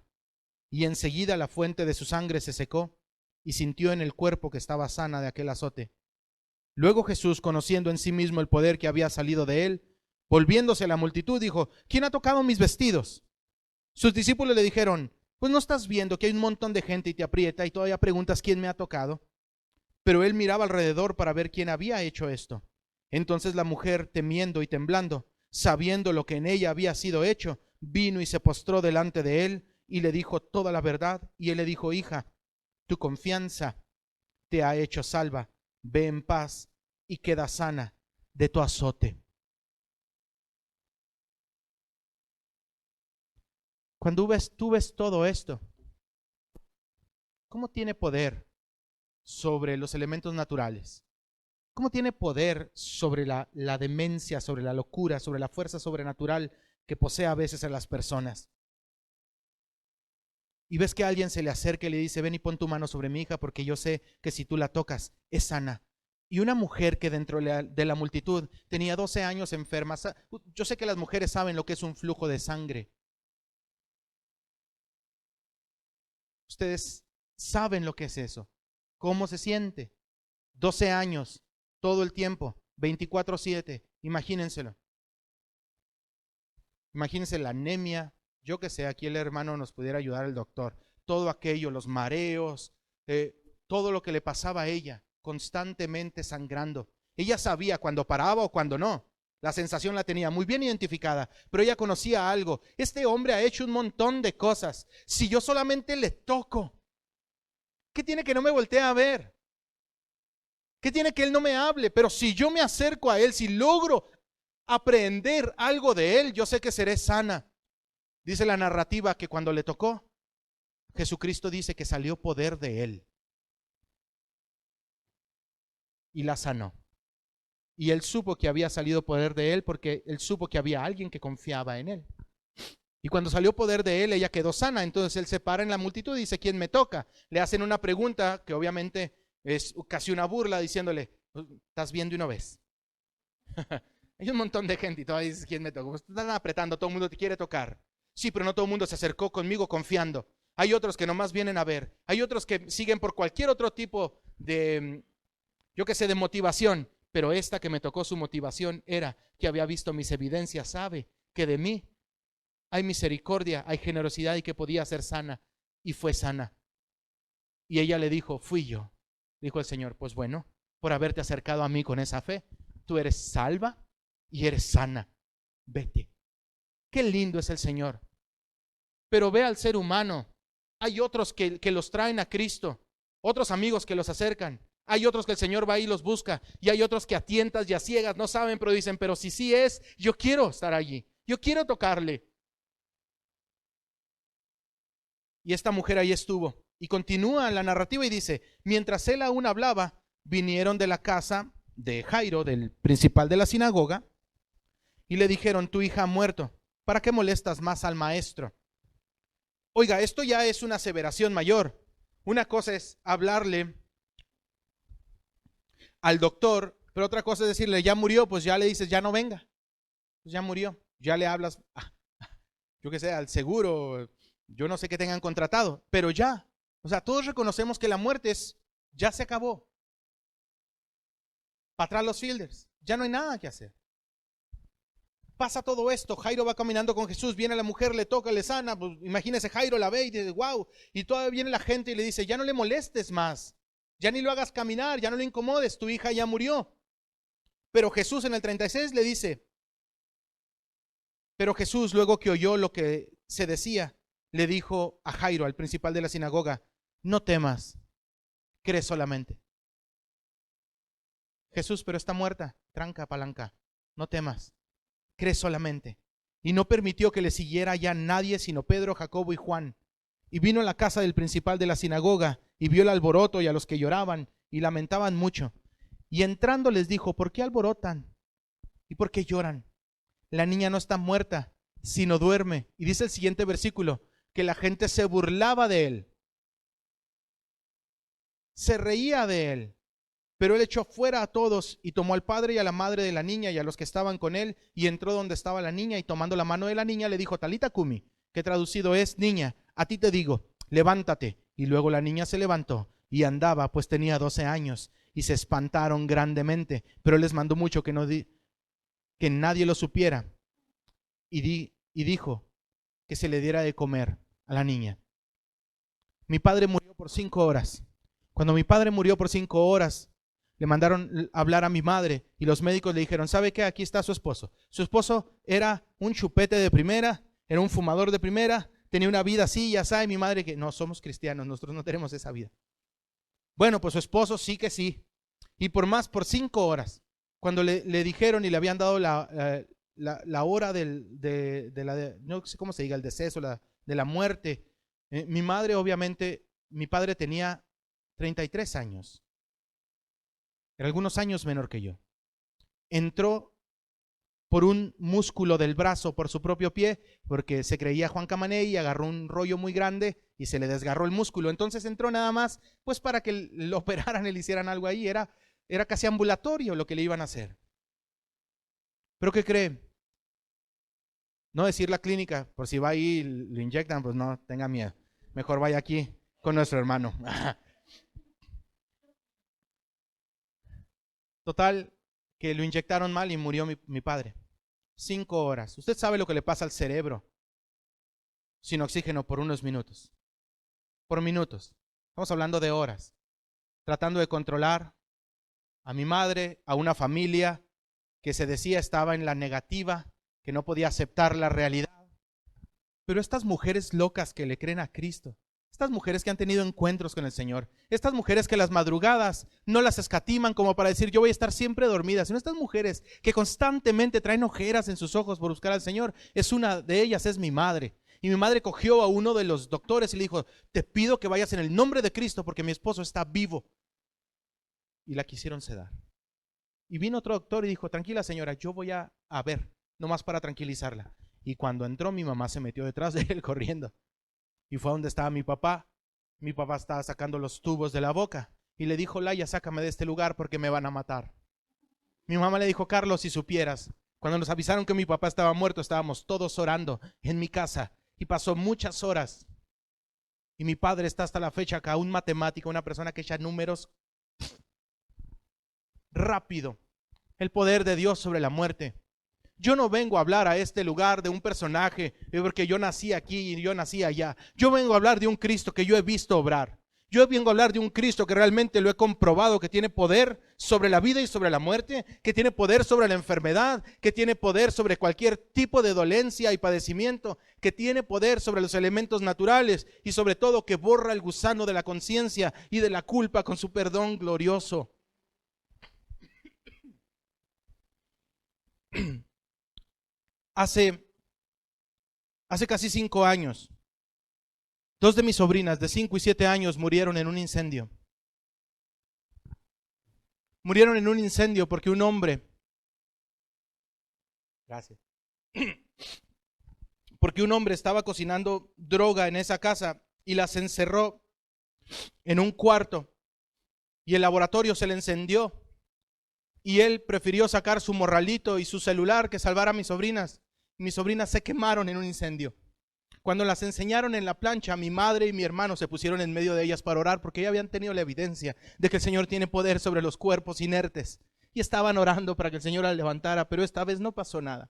S1: Y enseguida la fuente de su sangre se secó y sintió en el cuerpo que estaba sana de aquel azote. Luego Jesús, conociendo en sí mismo el poder que había salido de él, volviéndose a la multitud, dijo: ¿quién ha tocado mis vestidos? Sus discípulos le dijeron: pues no estás viendo que hay un montón de gente y te aprieta y todavía preguntas quién me ha tocado. Pero él miraba alrededor para ver quién había hecho esto. Entonces la mujer, temiendo y temblando, sabiendo lo que en ella había sido hecho, vino y se postró delante de él y le dijo toda la verdad. Y él le dijo: hija, tu confianza te ha hecho salva, ve en paz y queda sana de tu azote. Cuando tú ves todo esto, ¿cómo tiene poder sobre los elementos naturales? ¿Cómo tiene poder sobre la demencia, sobre la locura, sobre la fuerza sobrenatural que posee a veces a las personas? Y ves que a alguien se le acerca y le dice: ven y pon tu mano sobre mi hija, porque yo sé que si tú la tocas, es sana. Y una mujer que dentro de la multitud tenía 12 años enferma. Yo sé que las mujeres saben lo que es un flujo de sangre. Ustedes saben lo que es eso. ¿Cómo se siente? 12 años, todo el tiempo, 24/7. Imagínenselo. Imagínense la anemia. Yo que sé, aquí el hermano nos pudiera ayudar, el doctor. Todo aquello, los mareos, todo lo que le pasaba a ella, constantemente sangrando. Ella sabía cuando paraba o cuando no. La sensación la tenía muy bien identificada, pero ella conocía algo. Este hombre ha hecho un montón de cosas. Si yo solamente le toco, ¿qué tiene que no me voltee a ver? ¿Qué tiene que él no me hable? Pero si yo me acerco a él, si logro aprender algo de él, yo sé que seré sana. Dice la narrativa que cuando le tocó, Jesucristo dice que salió poder de él y la sanó. Y él supo que había salido poder de él porque él supo que había alguien que confiaba en él. Y cuando salió poder de él, ella quedó sana. Entonces él se para en la multitud y dice, ¿quién me toca? Le hacen una pregunta que obviamente es casi una burla, diciéndole, ¿estás viendo y no ves? Hay un montón de gente y todavía dices, ¿quién me toca? Pues están apretando, todo el mundo te quiere tocar. Sí, pero no todo el mundo se acercó conmigo confiando. Hay otros que nomás vienen a ver. Hay otros que siguen por cualquier otro tipo de, yo qué sé, de motivación. Pero esta que me tocó, su motivación era que había visto mis evidencias, sabe que de mí hay misericordia, hay generosidad y que podía ser sana. Y fue sana. Y ella le dijo, fui yo. Dijo el Señor, pues bueno, por haberte acercado a mí con esa fe, tú eres salva y eres sana. Vete. Qué lindo es el Señor. Pero ve al ser humano. Hay otros que los traen a Cristo, otros amigos que los acercan. Hay otros que el Señor va y los busca. Y hay otros que a tientas y a ciegas no saben, pero dicen, pero si sí es, yo quiero estar allí. Yo quiero tocarle. Y esta mujer ahí estuvo. Y continúa la narrativa y dice, mientras él aún hablaba, vinieron de la casa de Jairo, del principal de la sinagoga, y le dijeron, tu hija ha muerto. ¿Para qué molestas más al maestro? Oiga, esto ya es una aseveración mayor. Una cosa es hablarle al doctor, pero otra cosa es decirle, ya murió, pues ya le dices, ya no venga. Pues ya murió. Ya le hablas, yo qué sé, al seguro, yo no sé qué tengan contratado, pero ya. O sea, todos reconocemos que la muerte ya se acabó. Para atrás los fielders, ya no hay nada que hacer. Pasa todo esto, Jairo va caminando con Jesús, viene la mujer, le toca, le sana, pues imagínese, Jairo la ve y dice, wow, y todavía viene la gente y le dice, ya no le molestes más, ya ni lo hagas caminar, ya no le incomodes, tu hija ya murió. Pero Jesús en el 36 le dice, pero Jesús luego que oyó lo que se decía, le dijo a Jairo, al principal de la sinagoga, no temas, cree solamente. Jesús, pero está muerta, tranca, palanca, no temas. Cree solamente. Y no permitió que le siguiera ya nadie sino Pedro, Jacobo y Juan. Y vino a la casa del principal de la sinagoga y vio el alboroto y a los que lloraban y lamentaban mucho. Y entrando les dijo, ¿por qué alborotan? ¿Y por qué lloran? La niña no está muerta, sino duerme. Y dice el siguiente versículo, que la gente se burlaba de él. Se reía de él. Pero él echó fuera a todos y tomó al padre y a la madre de la niña y a los que estaban con él y entró donde estaba la niña y tomando la mano de la niña le dijo, Talita Cumi, que traducido es, niña, a ti te digo, levántate. Y luego la niña se levantó y andaba, pues tenía 12 años y se espantaron grandemente, pero él les mandó mucho que que nadie lo supiera y dijo que se le diera de comer a la niña. Mi padre murió por 5 horas. Cuando mi padre murió por 5 horas, le mandaron a hablar a mi madre y los médicos le dijeron, ¿sabe qué? Aquí está su esposo. Su esposo era un chupete de primera, era un fumador de primera, tenía una vida así, ya sabe, mi madre que no somos cristianos, nosotros no tenemos esa vida. Bueno, pues su esposo sí que sí. Y por 5 horas, cuando le dijeron y le habían dado la hora no sé cómo se diga, el deceso, de la muerte, mi madre obviamente, mi padre tenía 33 años. Era algunos años menor que yo. Entró por un músculo del brazo, por su propio pie, porque se creía Juan Camaney y agarró un rollo muy grande y se le desgarró el músculo. Entonces entró nada más, pues para que lo operaran y le hicieran algo ahí. Era casi ambulatorio lo que le iban a hacer. ¿Pero qué cree? No decir la clínica, por si va ahí y lo inyectan, pues no, tenga miedo. Mejor vaya aquí con nuestro hermano. Total, que lo inyectaron mal y murió mi padre. 5 horas. Usted sabe lo que le pasa al cerebro sin oxígeno por unos minutos. Por minutos. Estamos hablando de horas. Tratando de controlar a mi madre, a una familia que se decía estaba en la negativa, que no podía aceptar la realidad. Pero estas mujeres locas que le creen a Cristo, estas mujeres que han tenido encuentros con el Señor, estas mujeres que las madrugadas no las escatiman como para decir yo voy a estar siempre dormida, sino estas mujeres que constantemente traen ojeras en sus ojos por buscar al Señor, una de ellas es mi madre. Y mi madre cogió a uno de los doctores y le dijo, te pido que vayas en el nombre de Cristo porque mi esposo está vivo. Y la quisieron sedar. Y vino otro doctor y dijo, tranquila señora, yo voy a ver, nomás para tranquilizarla. Y cuando entró mi mamá se metió detrás de él corriendo. Y fue donde estaba mi papá. Mi papá estaba sacando los tubos de la boca. Y le dijo, Laia, sácame de este lugar porque me van a matar. Mi mamá le dijo, Carlos, si supieras, cuando nos avisaron que mi papá estaba muerto, estábamos todos orando en mi casa. Y pasó muchas horas. Y mi padre está hasta la fecha acá, un matemático, una persona que echa números rápido. El poder de Dios sobre la muerte. Yo no vengo a hablar a este lugar de un personaje porque yo nací aquí y yo nací allá. Yo vengo a hablar de un Cristo que yo he visto obrar. Yo vengo a hablar de un Cristo que realmente lo he comprobado, que tiene poder sobre la vida y sobre la muerte, que tiene poder sobre la enfermedad, que tiene poder sobre cualquier tipo de dolencia y padecimiento, que tiene poder sobre los elementos naturales y sobre todo que borra el gusano de la conciencia y de la culpa con su perdón glorioso. Hace casi 5 años, 2 de mis sobrinas de 5 y 7 años murieron en un incendio. Murieron en un incendio porque un hombre, porque un hombre estaba cocinando droga en esa casa y las encerró en un cuarto y el laboratorio se le encendió y él prefirió sacar su morralito y su celular que salvar a mis sobrinas. Mis sobrinas se quemaron en un incendio. Cuando las enseñaron en la plancha, mi madre y mi hermano se pusieron en medio de ellas para orar porque ya habían tenido la evidencia de que el Señor tiene poder sobre los cuerpos inertes. Y estaban orando para que el Señor las levantara, pero esta vez no pasó nada.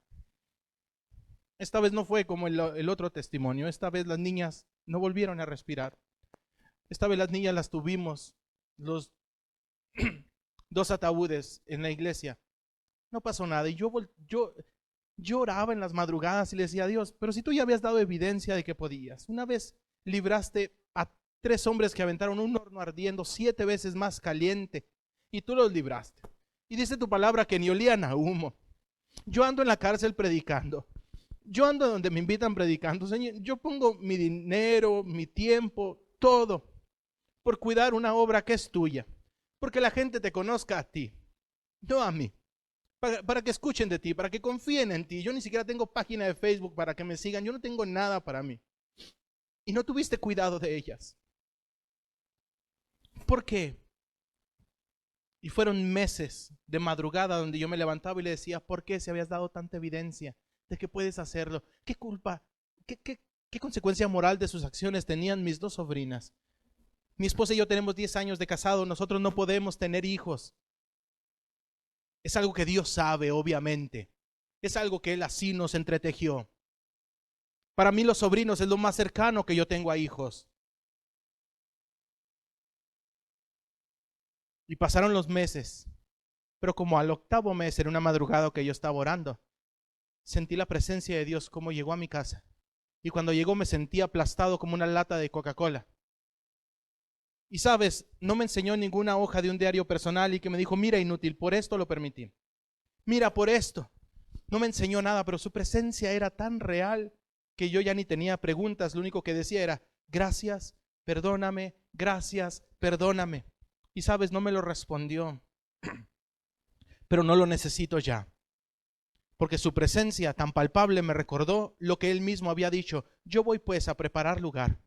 S1: Esta vez no fue como el otro testimonio. Esta vez las niñas no volvieron a respirar. Esta vez las niñas las tuvimos, los 2 ataúdes en la iglesia. No pasó nada. Y yo oraba en las madrugadas y le decía a Dios, pero si tú ya habías dado evidencia de que podías. Una vez libraste a 3 hombres que aventaron un horno ardiendo 7 veces más caliente y tú los libraste. Y dice tu palabra que ni olían a humo. Yo ando en la cárcel predicando. Yo ando donde me invitan predicando. Señor, yo pongo mi dinero, mi tiempo, todo por cuidar una obra que es tuya. Porque la gente te conozca a ti, no a mí. Para que escuchen de ti, para que confíen en ti. Yo ni siquiera tengo página de Facebook para que me sigan. Yo no tengo nada para mí. Y no tuviste cuidado de ellas. ¿Por qué? Y fueron meses de madrugada donde yo me levantaba y le decía, ¿por qué si habías dado tanta evidencia de que puedes hacerlo? ¿Qué culpa, qué consecuencia moral de sus acciones tenían mis 2 sobrinas? Mi esposa y yo tenemos 10 años de casado. Nosotros no podemos tener hijos. Es algo que Dios sabe, obviamente. Es algo que Él así nos entretejió. Para mí los sobrinos es lo más cercano que yo tengo a hijos. Y pasaron los meses. Pero como al 8º mes, en una madrugada que yo estaba orando, sentí la presencia de Dios como llegó a mi casa. Y cuando llegó me sentí aplastado como una lata de Coca-Cola. Y sabes, no me enseñó ninguna hoja de un diario personal y que me dijo, mira inútil, por esto lo permití. Mira por esto. No me enseñó nada, pero su presencia era tan real que yo ya ni tenía preguntas. Lo único que decía era, gracias, perdóname, gracias, perdóname. Y sabes, no me lo respondió. Pero no lo necesito ya. Porque su presencia tan palpable me recordó lo que él mismo había dicho. Yo voy pues a preparar lugar.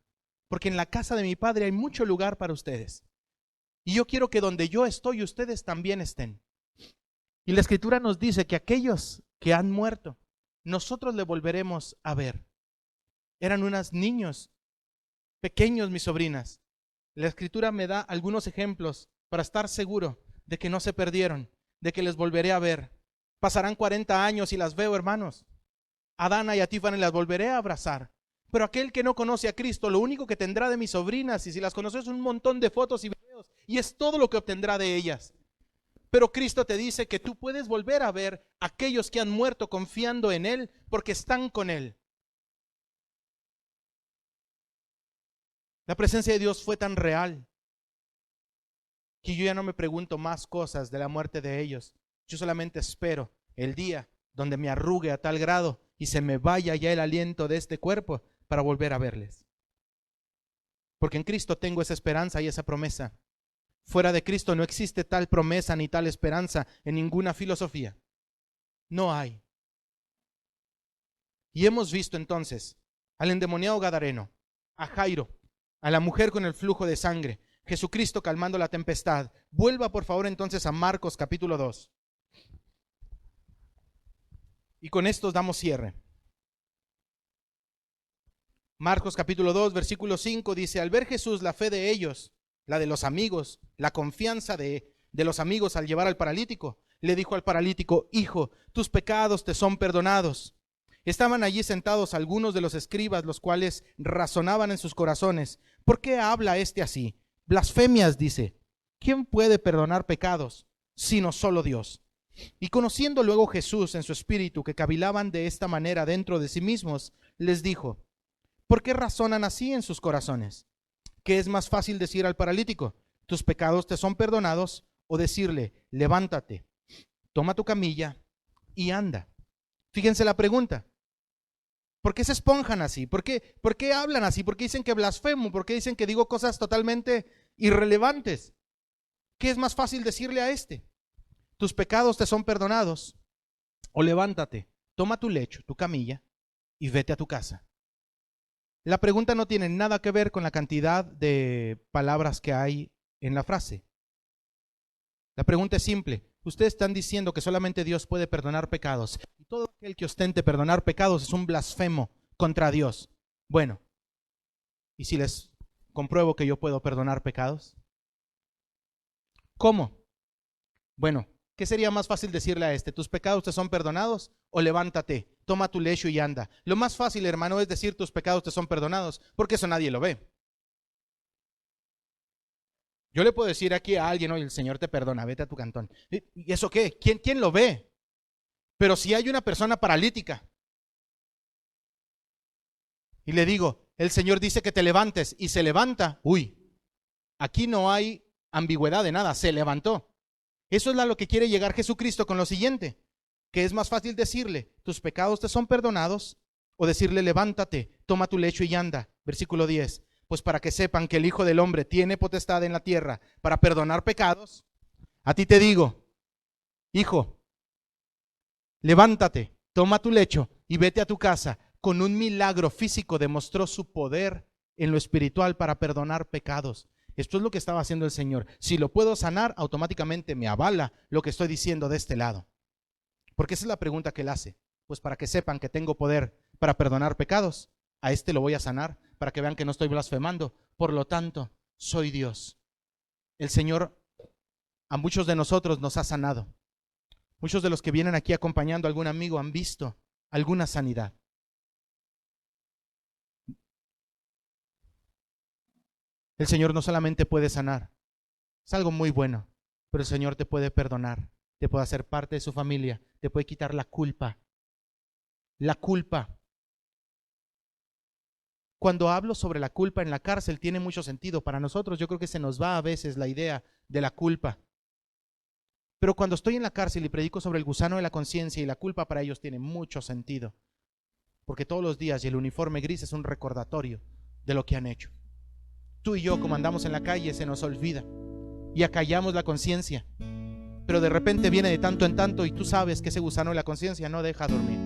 S1: Porque en la casa de mi Padre hay mucho lugar para ustedes. Y yo quiero que donde yo estoy, ustedes también estén. Y la Escritura nos dice que aquellos que han muerto, nosotros le volveremos a ver. Eran unos niños pequeños, mis sobrinas. La Escritura me da algunos ejemplos para estar seguro de que no se perdieron, de que les volveré a ver. Pasarán 40 años y las veo, hermanos. A Dana y a Tiffany las volveré a abrazar. Pero aquel que no conoce a Cristo, lo único que tendrá de mis sobrinas, y si las conoces, es un montón de fotos y videos, y es todo lo que obtendrá de ellas. Pero Cristo te dice que tú puedes volver a ver a aquellos que han muerto confiando en Él, porque están con Él. La presencia de Dios fue tan real que yo ya no me pregunto más cosas de la muerte de ellos. Yo solamente espero el día donde me arrugue a tal grado y se me vaya ya el aliento de este cuerpo para volver a verles. Porque en Cristo tengo esa esperanza y esa promesa. Fuera de Cristo no existe tal promesa ni tal esperanza en ninguna filosofía. No hay. Y hemos visto entonces al endemoniado gadareno, a Jairo, a la mujer con el flujo de sangre, Jesucristo calmando la tempestad. Vuelva por favor entonces a Marcos capítulo 2. Y con esto damos cierre. Marcos capítulo 2, versículo 5 dice: al ver Jesús la fe de ellos, la de los amigos, la confianza de los amigos al llevar al paralítico, le dijo al paralítico: hijo, tus pecados te son perdonados. Estaban allí sentados algunos de los escribas, los cuales razonaban en sus corazones: ¿por qué habla este así? Blasfemias dice. ¿Quién puede perdonar pecados sino solo Dios? Y conociendo luego Jesús en su espíritu que cavilaban de esta manera dentro de sí mismos, les dijo: ¿por qué razonan así en sus corazones? ¿Qué es más fácil decir al paralítico: tus pecados te son perdonados? O decirle: levántate, toma tu camilla y anda. Fíjense la pregunta. ¿Por qué se esponjan así? ¿Por qué hablan así? ¿Por qué dicen que blasfemo? ¿Por qué dicen que digo cosas totalmente irrelevantes? ¿Qué es más fácil decirle a este? Tus pecados te son perdonados. O levántate, toma tu lecho, tu camilla y vete a tu casa. La pregunta no tiene nada que ver con la cantidad de palabras que hay en la frase. La pregunta es simple. Ustedes están diciendo que solamente Dios puede perdonar pecados, y todo aquel que ostente perdonar pecados es un blasfemo contra Dios. Bueno, ¿y si les compruebo que yo puedo perdonar pecados? ¿Cómo? Bueno, ¿qué sería más fácil decirle a este? ¿Tus pecados te son perdonados? O levántate, toma tu lecho y anda. Lo más fácil, hermano, es decir tus pecados te son perdonados, porque eso nadie lo ve. Yo le puedo decir aquí a alguien: oye, el Señor te perdona, vete a tu cantón. ¿Y eso qué? ¿Quién lo ve? Pero si hay una persona paralítica y le digo: el Señor dice que te levantes, y se levanta, aquí no hay ambigüedad de nada, se levantó. Eso es a lo que quiere llegar Jesucristo con lo siguiente, que es más fácil decirle: tus pecados te son perdonados, o decirle: levántate, toma tu lecho y anda. Versículo 10. Pues para que sepan que el Hijo del Hombre tiene potestad en la tierra para perdonar pecados, a ti te digo: hijo, levántate, toma tu lecho y vete a tu casa. Con un milagro físico demostró su poder en lo espiritual para perdonar pecados. Esto es lo que estaba haciendo el Señor. Si lo puedo sanar, automáticamente me avala lo que estoy diciendo de este lado. Porque esa es la pregunta que él hace. Pues para que sepan que tengo poder para perdonar pecados, a este lo voy a sanar, para que vean que no estoy blasfemando. Por lo tanto, soy Dios. El Señor a muchos de nosotros nos ha sanado. Muchos de los que vienen aquí acompañando a algún amigo han visto alguna sanidad. El Señor no solamente puede sanar, es algo muy bueno, pero el Señor te puede perdonar, te puede hacer parte de su familia, te puede quitar la culpa. La culpa. Cuando hablo sobre la culpa en la cárcel tiene mucho sentido. Para nosotros yo creo que se nos va a veces la idea de la culpa. Pero cuando estoy en la cárcel y predico sobre el gusano de la conciencia y la culpa, para ellos tiene mucho sentido. Porque todos los días y el uniforme gris es un recordatorio de lo que han hecho. Tú y yo, como andamos en la calle, se nos olvida y acallamos la conciencia. Pero de repente viene de tanto en tanto y tú sabes que ese gusano de la conciencia no deja dormir.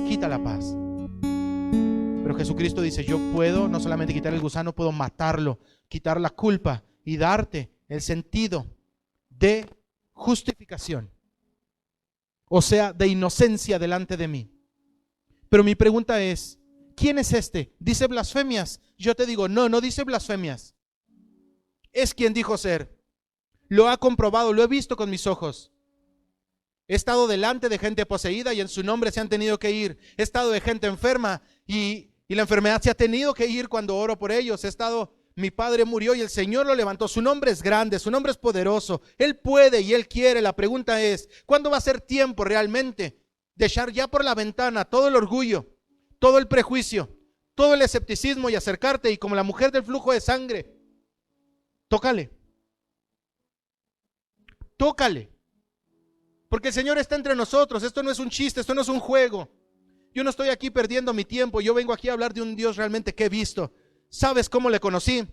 S1: Quita la paz. Pero Jesucristo dice: yo puedo no solamente quitar el gusano, puedo matarlo, quitar la culpa y darte el sentido de justificación, o sea, de inocencia delante de mí. Pero mi pregunta es: ¿quién es este? ¿Dice blasfemias? Yo te digo: no dice blasfemias. es quien dijo ser. Lo ha comprobado, lo he visto con mis ojos. He estado delante de gente poseída y en su nombre se han tenido que ir. He estado de gente enferma y la enfermedad se ha tenido que ir cuando oro por ellos. Mi padre murió y el Señor lo levantó. Su nombre es grande, su nombre es poderoso. Él puede y Él quiere. La pregunta es, ¿cuándo va a ser tiempo realmente de echar ya por la ventana todo el orgullo, todo el prejuicio, todo el escepticismo y acercarte y como la mujer del flujo de sangre, tócale? Tócale. Porque el Señor está entre nosotros. Esto no es un chiste, esto no es un juego. Yo no estoy aquí perdiendo mi tiempo. Yo vengo aquí a hablar de un Dios realmente que he visto. ¿Sabes cómo le conocí?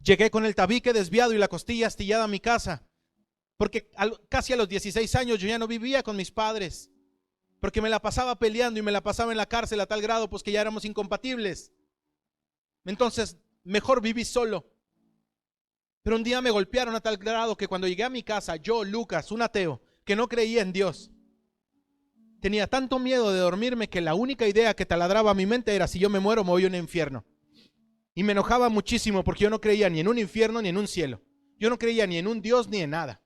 S1: Llegué con el tabique desviado y la costilla astillada a mi casa. Porque casi a los 16 años yo ya no vivía con mis padres. Porque me la pasaba peleando y me la pasaba en la cárcel a tal grado pues que ya éramos incompatibles. Entonces mejor viví solo. Pero un día me golpearon a tal grado que cuando llegué a mi casa, yo, Lucas, un ateo, que no creía en Dios, tenía tanto miedo de dormirme que la única idea que taladraba a mi mente era: si yo me muero, me voy a un infierno. Y me enojaba muchísimo porque yo no creía ni en un infierno ni en un cielo. Yo no creía ni en un Dios ni en nada.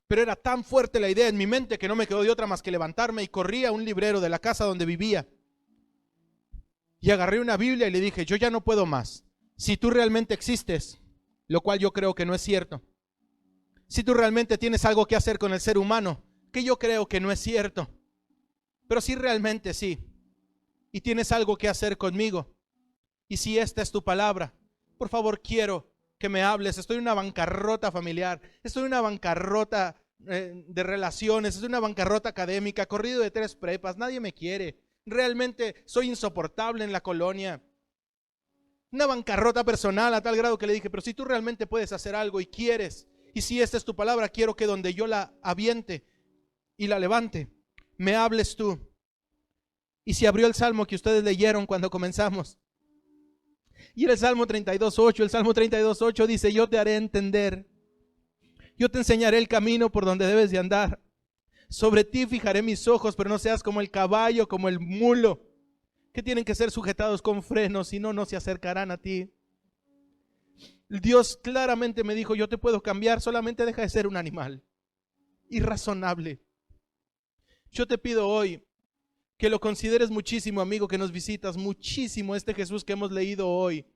S1: Pero era tan fuerte la idea en mi mente que no me quedó de otra más que levantarme y corrí a un librero de la casa donde vivía. Y agarré una Biblia y le dije: yo ya no puedo más. Si tú realmente existes, lo cual yo creo que no es cierto. Si tú realmente tienes algo que hacer con el ser humano, que yo creo que no es cierto. Pero si realmente sí, y tienes algo que hacer conmigo, y si esta es tu palabra, por favor quiero que me hables. Estoy en una bancarrota familiar, estoy en una bancarrota de relaciones, estoy en una bancarrota académica, corrido de 3 prepas, nadie me quiere. Realmente soy insoportable en la colonia. Una bancarrota personal a tal grado que le dije: pero si tú realmente puedes hacer algo y quieres, y si esta es tu palabra, quiero que donde yo la aviente y la levante, me hables tú. Y se abrió el salmo que ustedes leyeron cuando comenzamos. Y era el Salmo 32:8. El Salmo 32:8 dice: yo te haré entender, yo te enseñaré el camino por donde debes de andar. Sobre ti fijaré mis ojos, pero no seas como el caballo, como el mulo, que tienen que ser sujetados con frenos, si no, no se acercarán a ti. Dios claramente me dijo: yo te puedo cambiar, solamente deja de ser un animal irrazonable. Yo te pido hoy que lo consideres muchísimo, amigo, que nos visitas, muchísimo este Jesús que hemos leído hoy.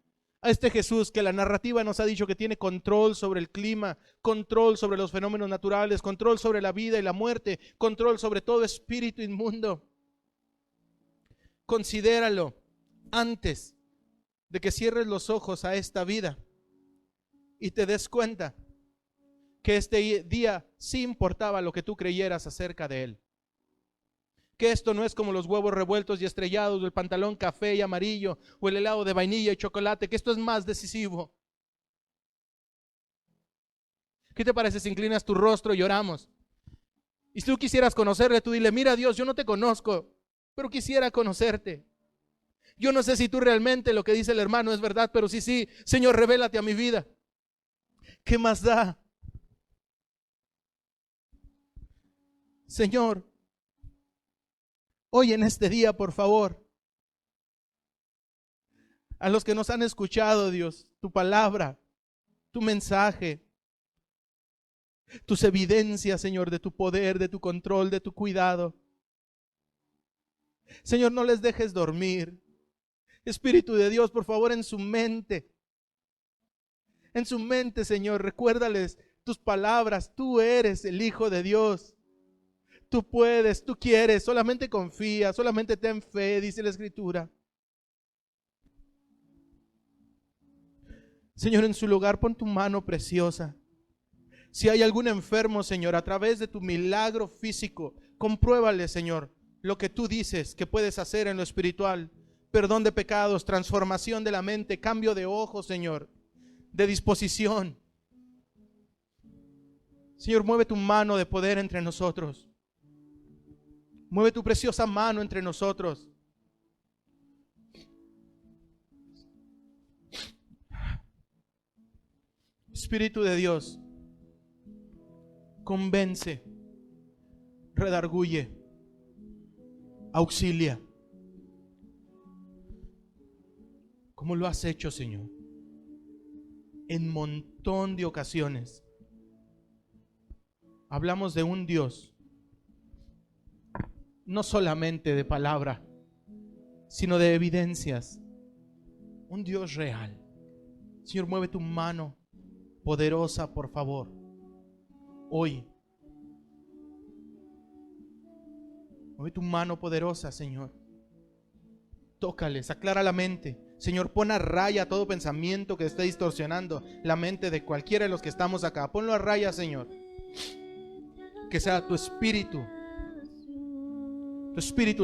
S1: A este Jesús que la narrativa nos ha dicho que tiene control sobre el clima, control sobre los fenómenos naturales, control sobre la vida y la muerte, control sobre todo espíritu inmundo. Considéralo antes de que cierres los ojos a esta vida y te des cuenta que este día sí importaba lo que tú creyeras acerca de él. Que esto no es como los huevos revueltos y estrellados, o el pantalón café y amarillo, o el helado de vainilla y chocolate, que esto es más decisivo. ¿Qué te parece si inclinas tu rostro y oramos? Y si tú quisieras conocerle, tú dile: mira, Dios, yo no te conozco, pero quisiera conocerte. Yo no sé si tú realmente lo que dice el hermano es verdad, pero sí, Señor, revélate a mi vida. ¿Qué más da? Señor, hoy en este día, por favor, a los que nos han escuchado, Dios, tu palabra, tu mensaje, tus evidencias, Señor, de tu poder, de tu control, de tu cuidado. Señor, no les dejes dormir. Espíritu de Dios, por favor, en su mente, Señor, recuérdales tus palabras. Tú eres el Hijo de Dios. Tú puedes, tú quieres, solamente confía, solamente ten fe, dice la Escritura. Señor, en su lugar pon tu mano preciosa. Si hay algún enfermo, Señor, a través de tu milagro físico, compruébale, Señor, lo que tú dices que puedes hacer en lo espiritual. Perdón de pecados, transformación de la mente, cambio de ojos, Señor, de disposición. Señor, mueve tu mano de poder entre nosotros. Mueve tu preciosa mano entre nosotros. Espíritu de Dios, convence, redarguye, auxilia. como lo has hecho, Señor, en montón de ocasiones. Hablamos de un Dios, no solamente de palabra, sino de evidencias. Un Dios real. Señor, mueve tu mano poderosa, por favor, hoy. Mueve tu mano poderosa, Señor. Tócales, aclara la mente. Señor, pon a raya todo pensamiento que esté distorsionando la mente de cualquiera de los que estamos acá. Ponlo a raya, Señor. Que sea tu espíritu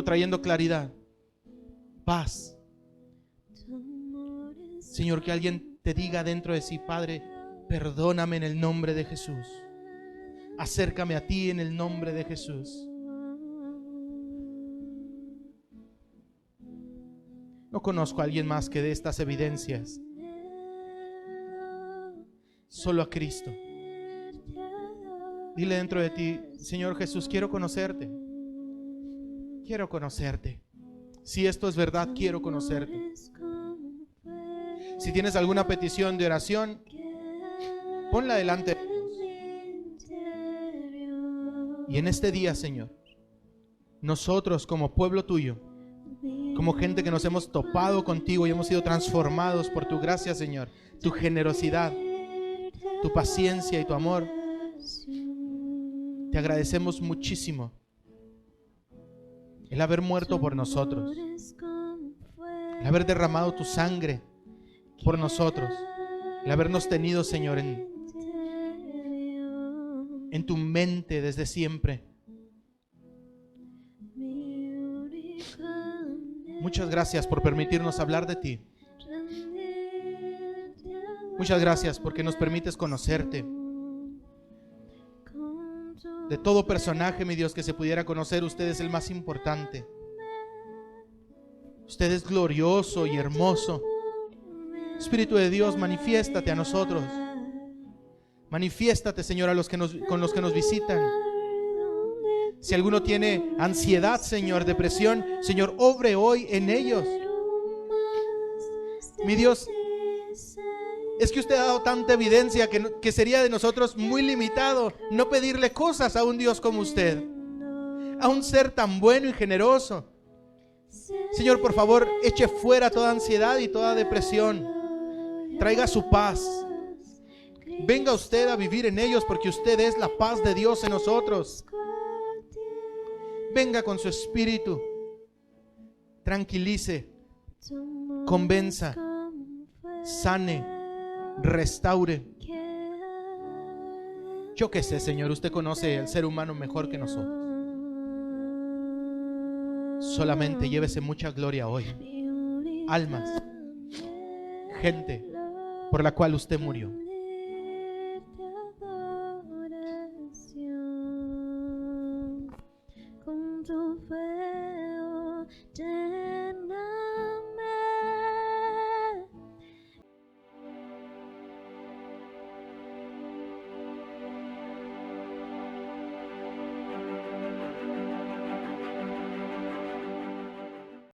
S1: trayendo claridad, paz. Señor, que alguien te diga dentro de sí: Padre, perdóname en el nombre de Jesús. Acércame a ti en el nombre de Jesús. No conozco a alguien más que dé estas evidencias. Solo a Cristo. Dile dentro de ti: Señor Jesús, quiero conocerte. Quiero conocerte. Si esto es verdad, quiero conocerte. Si tienes alguna petición de oración, ponla delante de Dios. Y en este día, Señor, nosotros como pueblo tuyo, como gente que nos hemos topado contigo y hemos sido transformados por tu gracia, Señor, tu generosidad, tu paciencia y tu amor, te agradecemos muchísimo el haber muerto por nosotros, el haber derramado tu sangre por nosotros, el habernos tenido, Señor, en tu mente desde siempre. Muchas gracias por permitirnos hablar de ti. Muchas gracias porque nos permites conocerte. De todo personaje, mi Dios, que se pudiera conocer, usted es el más importante. Usted es glorioso y hermoso. Espíritu de Dios, manifiéstate a nosotros. Manifiéstate, Señor, con los que nos visitan. Si alguno tiene ansiedad, Señor, depresión, Señor, obre hoy en ellos. Mi Dios, es que usted ha dado tanta evidencia que sería de nosotros muy limitado no pedirle cosas a un Dios como usted, a un ser tan bueno y generoso. Señor, por favor, eche fuera toda ansiedad y toda depresión. Traiga su paz. Venga usted a vivir en ellos, porque usted es la paz de Dios en nosotros. Venga con su espíritu. Tranquilice, convenza, sane, restaure. Yo qué sé, Señor, usted conoce al ser humano mejor que nosotros. Solamente llévese mucha gloria hoy. Almas, gente por la cual usted murió.